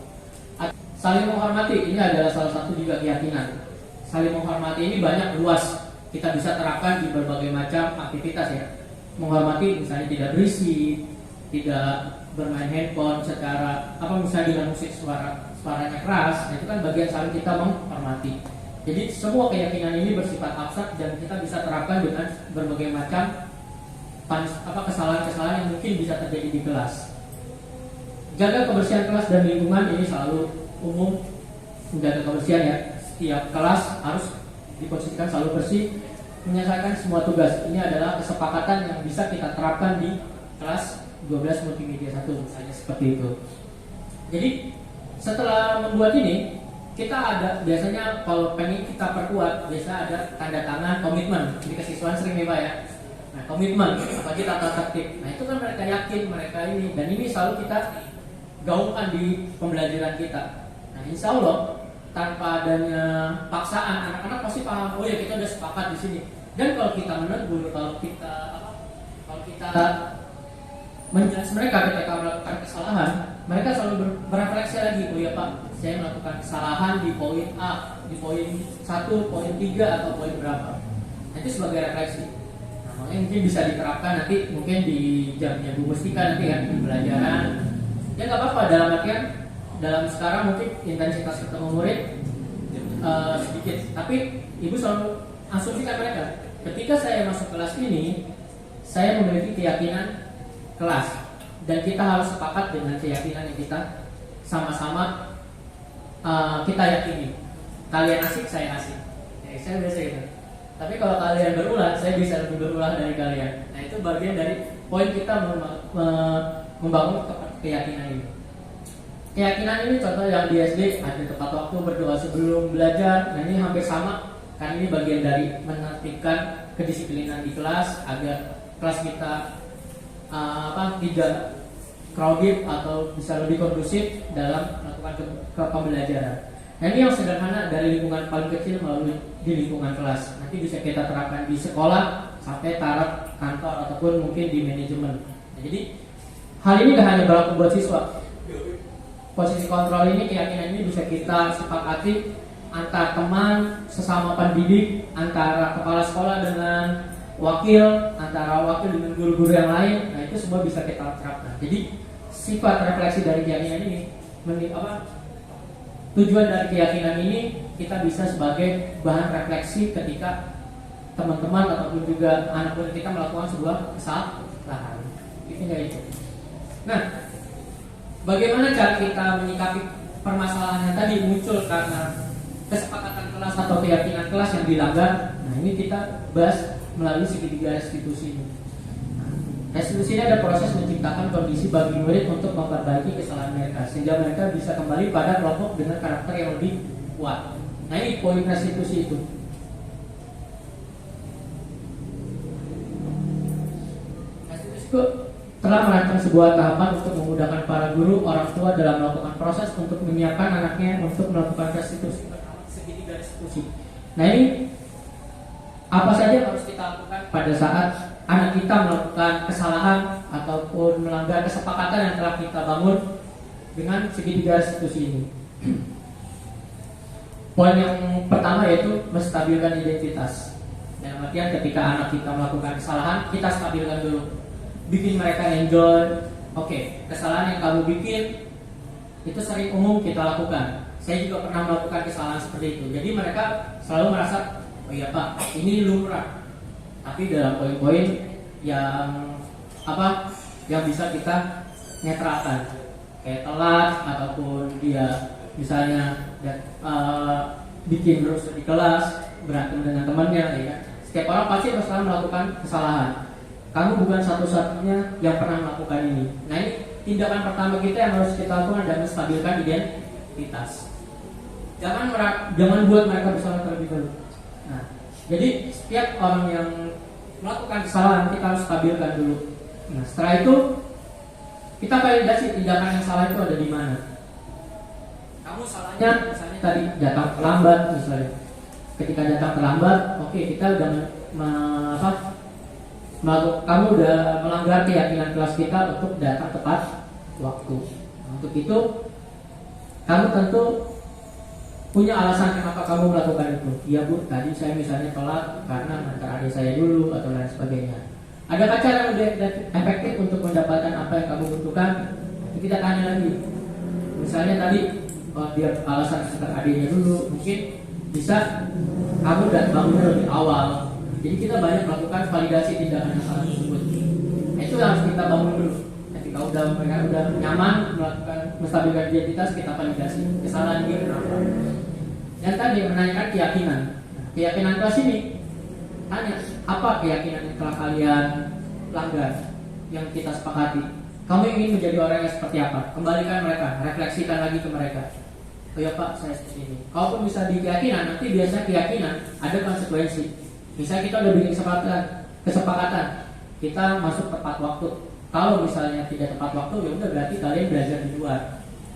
Speaker 2: Saling menghormati, ini adalah salah satu juga keyakinan. Saling menghormati ini banyak luas, kita bisa terapkan di berbagai macam aktivitas ya. Menghormati misalnya tidak berisik, tidak bermain handphone secara misalnya dengan musik suaranya keras, nah itu kan bagian saling kita menghormati. Jadi semua keyakinan ini bersifat abstrak dan kita bisa terapkan dengan berbagai macam kesalahan-kesalahan yang mungkin bisa terjadi di kelas. jaga kebersihan kelas dan lingkungan ini selalu umum. Menjaga kebersihan ya, setiap kelas harus diposisikan selalu bersih, menyelesaikan semua tugas. Ini adalah kesepakatan yang bisa kita terapkan di kelas 12 multimedia 1 misalnya seperti itu. Jadi setelah membuat ini, kita ada biasanya kalau pengen kita perkuat, biasa ada tanda tangan komitmen. Jadi kesiswaan sering nih Pak ya. Nah, komitmen apa kita tata tertib. Nah, itu kan mereka yakin mereka ini, dan ini selalu kita gaungkan di pembelajaran kita. Nah, insya Allah tanpa adanya paksaan, anak-anak pasti paham. Oh ya, kita udah sepakat di sini. Dan kalau kita menegur, kalau kita menjelas mereka ketika melakukan kesalahan, mereka selalu berefleksi lagi. Oh ya Pak, saya melakukan kesalahan di poin A, di poin 1, poin 3 atau poin berapa. Nanti sebagai refleksi. Nah, makanya mungkin bisa diterapkan nanti mungkin di jamnya Bu Mustika nanti ya, di pelajaran. Ya nggak apa-apa, dalam artian dalam sekarang mungkin intensitas ketemu murid sedikit, tapi ibu selalu asumsikan mereka. Ketika saya masuk kelas ini, saya memiliki keyakinan kelas, dan kita harus sepakat dengan keyakinan yang kita sama-sama kita yakini. Kalian asik, saya asik. Ya, saya biasa gitu. Tapi kalau kalian berulah, saya bisa lebih berulah dari kalian. Nah, itu bagian dari poin kita membangun keyakinan ini. Keyakinan ini contoh yang di SD ada tepat waktu berdoa sebelum belajar. Nah, ini hampir sama, karena ini bagian dari menertibkan kedisiplinan di kelas agar kelas kita tidak crowded atau bisa lebih kondusif dalam melakukan pembelajaran. Nah, ini yang sederhana dari lingkungan paling kecil melalui di lingkungan kelas. Nanti bisa kita terapkan di sekolah sampai taraf kantor ataupun mungkin di manajemen. Nah, jadi hal ini tidak hanya berlaku buat siswa. Posisi kontrol ini, keyakinan ini bisa kita sepakati antar teman, sesama pendidik, antara kepala sekolah dengan wakil, antara wakil dengan guru-guru yang lain. Nah, itu semua bisa kita terapkan. Jadi sifat refleksi dari keyakinan ini, tujuan dari keyakinan ini kita bisa sebagai bahan refleksi ketika teman-teman ataupun juga anak murid kita melakukan sebuah kesalahan. Itu. Nah, bagaimana cara kita menyikapi permasalahan yang tadi muncul karena kesepakatan kelas atau keyakinan kelas yang dilanggar? Nah, ini kita bahas melalui segitiga restitusi ini. Restitusi ini ada proses menciptakan kondisi bagi murid untuk memperbaiki kesalahan mereka sehingga mereka bisa kembali pada kelompok dengan karakter yang lebih kuat. Nah, ini poin restitusi itu. Restitusi itu telah merancang sebuah tahapan untuk memudahkan para guru, orang tua dalam melakukan proses untuk menyiapkan anaknya untuk melakukan restitusi segitiga restitusi. Nah, ini apa saja yang harus kita lakukan pada saat anak kita melakukan kesalahan ataupun melanggar kesepakatan yang telah kita bangun dengan segitiga restitusi ini. Poin yang pertama yaitu menstabilkan identitas. Dalam artian ketika anak kita melakukan kesalahan, kita stabilkan dulu. Bikin mereka enjoy. Oke, kesalahan yang kamu bikin itu sering umum kita lakukan. Saya juga pernah melakukan kesalahan seperti itu. Jadi mereka selalu merasa, oh iya Pak, ini lumrah. Tapi dalam poin-poin yang bisa kita netralkan, kayak telat ataupun dia misalnya bikin terus di kelas, berantem dengan temannya, ya. Setiap orang pasti pasti melakukan kesalahan. Kamu bukan satu-satunya yang pernah melakukan ini. Nah, ini tindakan pertama kita yang harus kita lakukan adalah menstabilkan identitas. Jangan buat mereka bersalah terlebih dahulu. Nah, jadi setiap orang yang melakukan kesalahan kita harus stabilkan dulu. Nah, setelah itu kita validasi tindakan yang salah itu ada di mana. Kamu salahnya misalnya tadi datang terlambat misalnya. Ketika datang terlambat, oke, kita udah kamu udah melanggar keyakinan kelas kita untuk datang tepat waktu. Nah, untuk itu kamu tentu punya alasan kenapa kamu melakukan itu. Iya Bu, tadi saya misalnya telat karena antar adik saya dulu atau lain sebagainya. Adakah cara yang lebih efektif untuk mendapatkan apa yang kamu butuhkan? Kita tanya lagi. Misalnya tadi biar alasan antar adiknya dulu, mungkin bisa kamu dan bangunnya lebih awal. Jadi kita banyak melakukan validasi tindakan yang salah tersebut. Nah, itu harus kita bangun dulu. Ketika ketika mereka udah nyaman melakukan menstabilkan identitas, kita validasi kesalahan dia kenapa. Dan tadi menanyakan keyakinan. Nah, keyakinan kelas ini tanya apa keyakinan yang telah kalian langgar yang kita sepakati. Kamu ingin menjadi orang yang seperti apa? Kembalikan mereka, refleksikan lagi ke mereka. Oh ya Pak, saya seperti ini. Kalaupun bisa di keyakinan, nanti biasanya keyakinan ada konsekuensi. Misalnya kita udah bikin kesepakatan, kita masuk tepat waktu. Kalau misalnya tidak tepat waktu, ya udah berarti kalian belajar di luar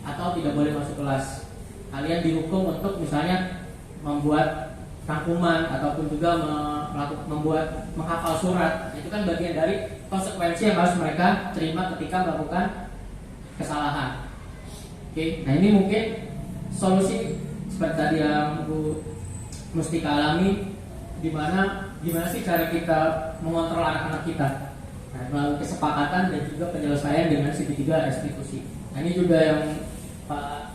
Speaker 2: atau tidak boleh masuk kelas. Kalian dihukum untuk misalnya membuat rangkuman ataupun juga menghafal surat. Itu kan bagian dari konsekuensi yang harus mereka terima ketika melakukan kesalahan. Oke, nah ini mungkin solusi seperti tadi yang Bu Mustika alami, gimana sih cara kita mengontrol anak-anak kita. Nah, melalui kesepakatan dan juga penyelesaian dengan segitiga restitusi. Nah, ini juga yang Pak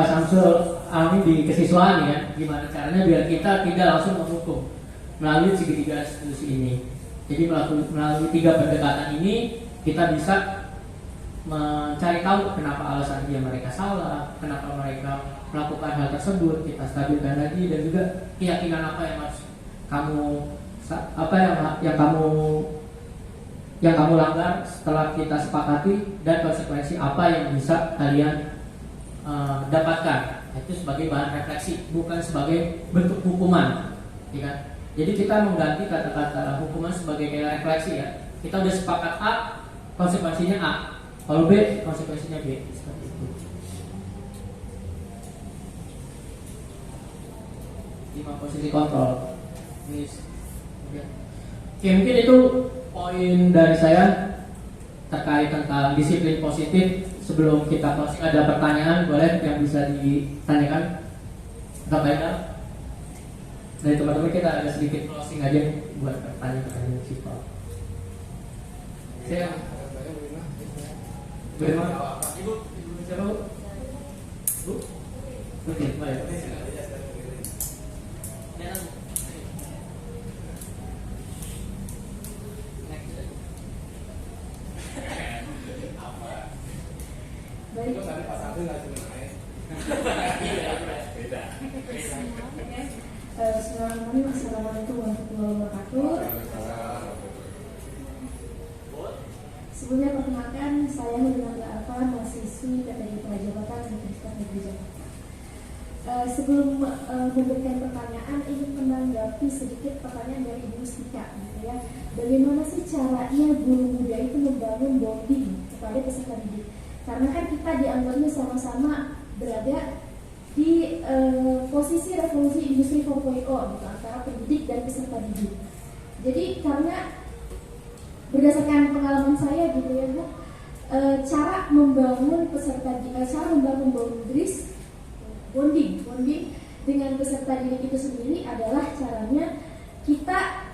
Speaker 2: Samsul alami di kesiswaan ya, gimana caranya biar kita tidak langsung menghukum melalui segitiga restitusi ini. Jadi melalui 3 pendekatan ini kita bisa mencari tahu kenapa alasan mereka salah, kenapa mereka melakukan hal tersebut, kita stabilkan lagi, dan juga keyakinan apa yang harus yang kamu langgar setelah kita sepakati, dan konsekuensi apa yang bisa kalian dapatkan. Itu sebagai bahan refleksi, bukan sebagai bentuk hukuman, ya kan? Jadi kita mengganti kata-kata hukuman sebagai kayak refleksi ya. Kita udah sepakat A, konsekuensinya A. Kalau B, konsekuensinya B. Seperti itu. 5 posisi kontrol. Oke, mungkin itu poin dari saya terkait tentang disiplin positif. Sebelum kita closing, ada pertanyaan boleh yang bisa ditanyakan terkait dari teman-teman. Kita ada sedikit closing aja buat pertanyaan sifat. Saya bagaimana? Ibu siapa? Bu? Oke, baik.
Speaker 7: Baik. Assalamualaikum warahmatullahi wabarakatuh. Sebelumnya perkenalkan, saya Nurina Alfa, mahasiswi PTN Prajabatan Universitas Negeri Jakarta. Sebelum memberikan pertanyaan, ingin menanggapi sedikit pertanyaan dari Ibu Mustika, gitu ya. Bagaimana sih caranya guru muda itu membangun bonding kepada peserta didik? Karena kan kita dianggapnya sama-sama berada di posisi revolusi industri 4.0 gitu, antara pendidik dan peserta didik. Jadi karena berdasarkan pengalaman saya gitu ya Bu, cara membangun bonding dengan peserta didik itu sendiri adalah caranya kita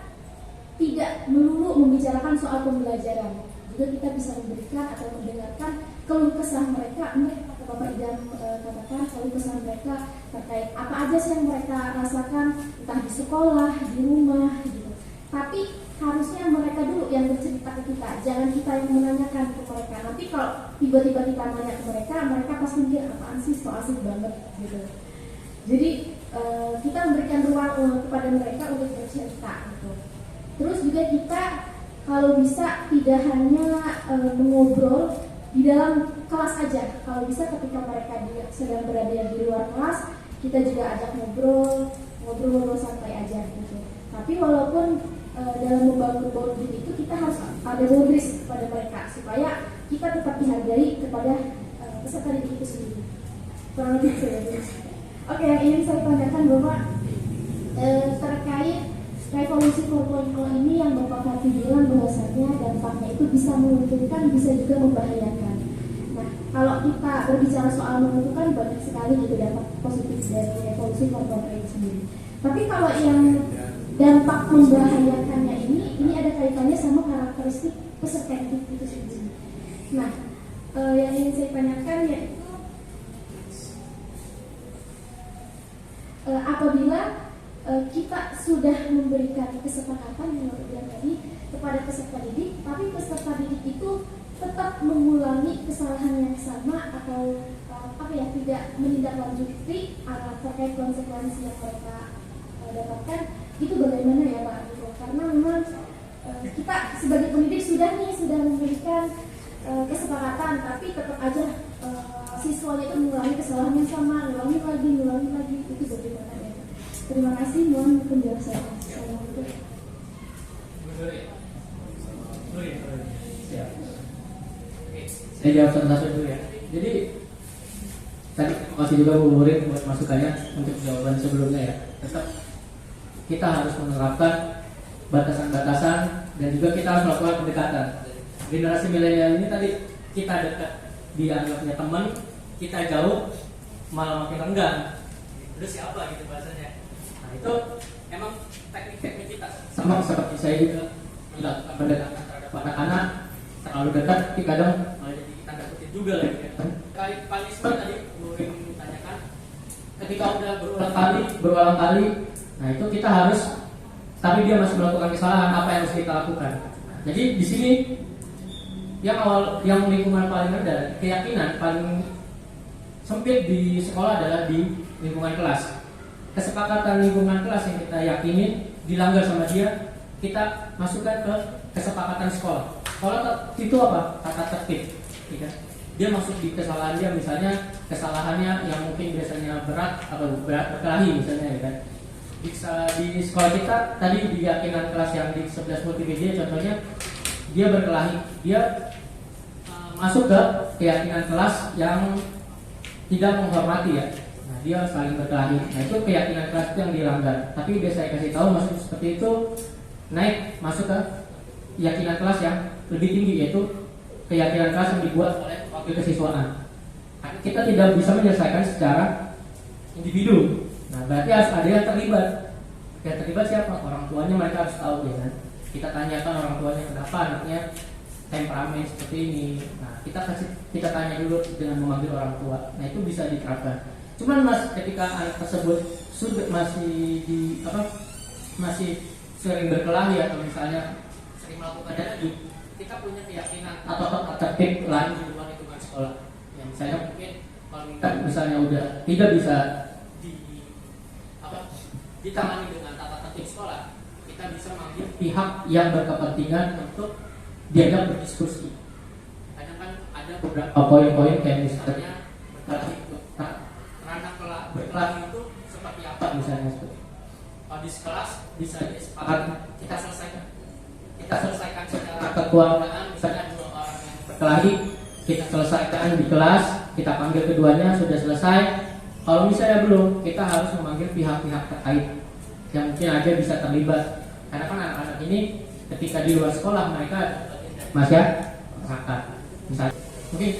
Speaker 7: tidak melulu membicarakan soal pembelajaran, juga kita bisa memberikan atau mendengarkan keluh kesah mereka. Bapak Idam katakan keluh kesah mereka terkait apa aja sih yang mereka rasakan, entah di sekolah, di rumah gitu. Tapi harusnya mereka dulu yang bercerita ke kita, jangan kita yang menanyakan ke mereka. Nanti kalau tiba-tiba kita nanya ke mereka, mereka pasti mikir apaan sih, so asik banget gitu. Jadi kita memberikan ruang kepada mereka untuk bercerita gitu. Terus juga kita kalau bisa tidak hanya mengobrol di dalam kelas aja. Kalau bisa ketika mereka sedang berada di luar kelas, kita juga ajak ngobrol santai aja gitu. Tapi walaupun dalam membangun bonding itu kita harus ada boundaries kepada mereka supaya kita tetap dihargai kepada peserta didik itu sendiri. Kurang lebih seperti itu. Oke, yang ingin saya tanyakan Bapak terkait revolusi 4.0 ini yang Bapak Fatih bilang bahwasanya dampaknya itu bisa menguntungkan, bisa juga membahayakan. Nah, kalau kita berbicara soal menguntungkan, banyak sekali gitu dampak positif dari revolusi 4.0 ini sendiri. Tapi kalau yang dampak membahayakannya ini ada kaitannya sama karakteristik peserta didik itu sendiri. Nah, yang ingin saya tanyakan yaitu apabila
Speaker 8: kita sudah memberikan kesepakatan yang bilang tadi kepada peserta didik, tapi peserta didik itu tetap mengulangi kesalahan yang sama atau tidak menindaklanjuti terkait konsekuensi yang mereka dapatkan, itu bagaimana ya Pak? Gitu. Karena memang kita sebagai pendidik sudah memberikan kesepakatan, tapi tetap aja siswanya itu mengulangi kesalahan yang sama, mengulangi lagi, itu bagaimana ya? Terima kasih, mohon penjelasannya. Assalamualaikum.
Speaker 2: Saya jawab satu-satu dulu ya. Jadi tadi terima kasih juga Bu Murid buat masukannya untuk jawaban sebelumnya ya. Tetap kita harus menerapkan batasan-batasan dan juga kita harus melakukan pendekatan. Generasi milenial ini tadi kita dekat, dianggapnya teman, kita jauh malah makin renggang. Terus siapa gitu bahasanya? Nah itu emang teknik-teknik kita sama seperti saya juga melakukan pendekatan terhadap anak-anak, terlalu dekat, tapi kadang malah jadi tanda kutip juga lagi ya. Kali punishment tadi Murid ditanyakan, ketika udah berulang kali, nah itu kita harus, tapi dia masih melakukan kesalahan, apa yang harus kita lakukan? Jadi di sini yang lingkungan paling rendah, keyakinan paling sempit di sekolah adalah di lingkungan kelas. Kesepakatan lingkungan kelas yang kita yakini dilanggar sama dia, kita masukkan ke kesepakatan sekolah. Sekolah itu apa? Tata tertib. Ya. Dia masuk di kesalahan dia, misalnya kesalahannya yang mungkin biasanya berat atau berkelahi misalnya, ya kan? Di sekolah kita tadi di keyakinan kelas yang di 11 multimedia contohnya, dia berkelahi, dia masuk ke keyakinan kelas yang tidak menghormati ya. Nah, dia saling berkelahi. Nah, itu keyakinan kelas itu yang dilanggar. Tapi biasa saya kasih tahu masuk seperti itu naik masuk ke keyakinan kelas yang lebih tinggi, yaitu keyakinan kelas yang dibuat oleh wakil kesiswaan. Nah, kita tidak bisa menyelesaikan secara individu. Nah, berarti harus ada yang terlibat. Yang terlibat siapa? Orang tuanya, mereka harus tahu ya kan. Kita tanyakan orang tuanya kenapa anaknya temperamen seperti ini. Nah, kita tanya dulu dengan memanggil orang tua. Nah, itu bisa diterapkan. Cuman ketika anak tersebut sudah masih sering berkelahi atau misalnya sering melakukan tadi, kita punya keyakinan atau tertib lain di luar lingkungan sekolah. Ya, misalnya mungkin kalau misalnya udah tidak bisa ditangani dengan tata tertib sekolah, kita bisa memanggil pihak yang berkepentingan untuk diajak berdiskusi. Kadang kan ada beberapa poin-poin kayak misalnya berkelahi itu seperti apa misalnya seperti di kelas bisa disepakati kita selesaikan secara kekeluargaan, misalnya dua orang yang berkelahi kita selesaikan di kelas, kita panggil keduanya sudah selesai. Kalau misalnya belum, kita harus memanggil pihak-pihak terkait yang mungkin aja bisa terlibat. Karena kan anak-anak ini ketika di luar sekolah mereka masyarakat. Misalnya, mungkin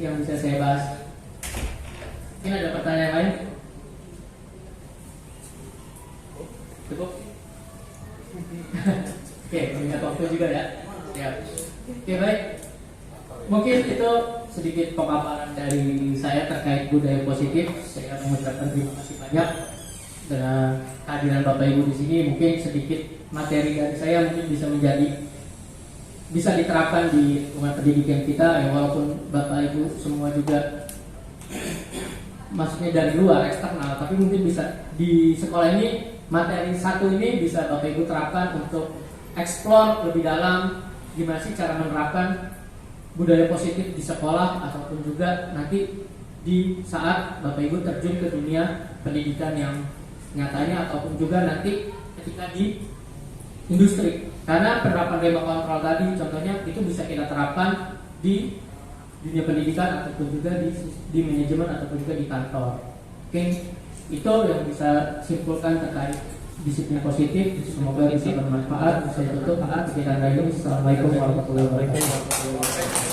Speaker 2: yang bisa saya bahas. Mungkin ada pertanyaan lain? Cukup? Oke, mengingat waktu juga ya. Siap. Oke, baik. Mungkin itu sedikit pemaparan dari saya terkait budaya positif. Saya mengucapkan terima kasih banyak dengan kehadiran Bapak Ibu di sini. Mungkin sedikit materi dari saya mungkin bisa diterapkan di lingkungan pendidikan kita. Ya, walaupun Bapak Ibu semua juga maksudnya dari luar eksternal, tapi mungkin bisa di sekolah ini materi satu ini bisa Bapak Ibu terapkan untuk eksplor lebih dalam gimana sih cara menerapkan budaya positif di sekolah ataupun juga nanti di saat Bapak Ibu terjun ke dunia pendidikan yang nyatanya ataupun juga nanti ketika di industri. Karena penerapan remote control tadi contohnya itu bisa kita terapkan di dunia pendidikan ataupun juga di manajemen ataupun juga di kantor. Oke, itu yang bisa simpulkan terkait disiplin positif. Semoga bisa bermanfaat. Saya tutup. Assalamualaikum warahmatullahi wabarakatuh.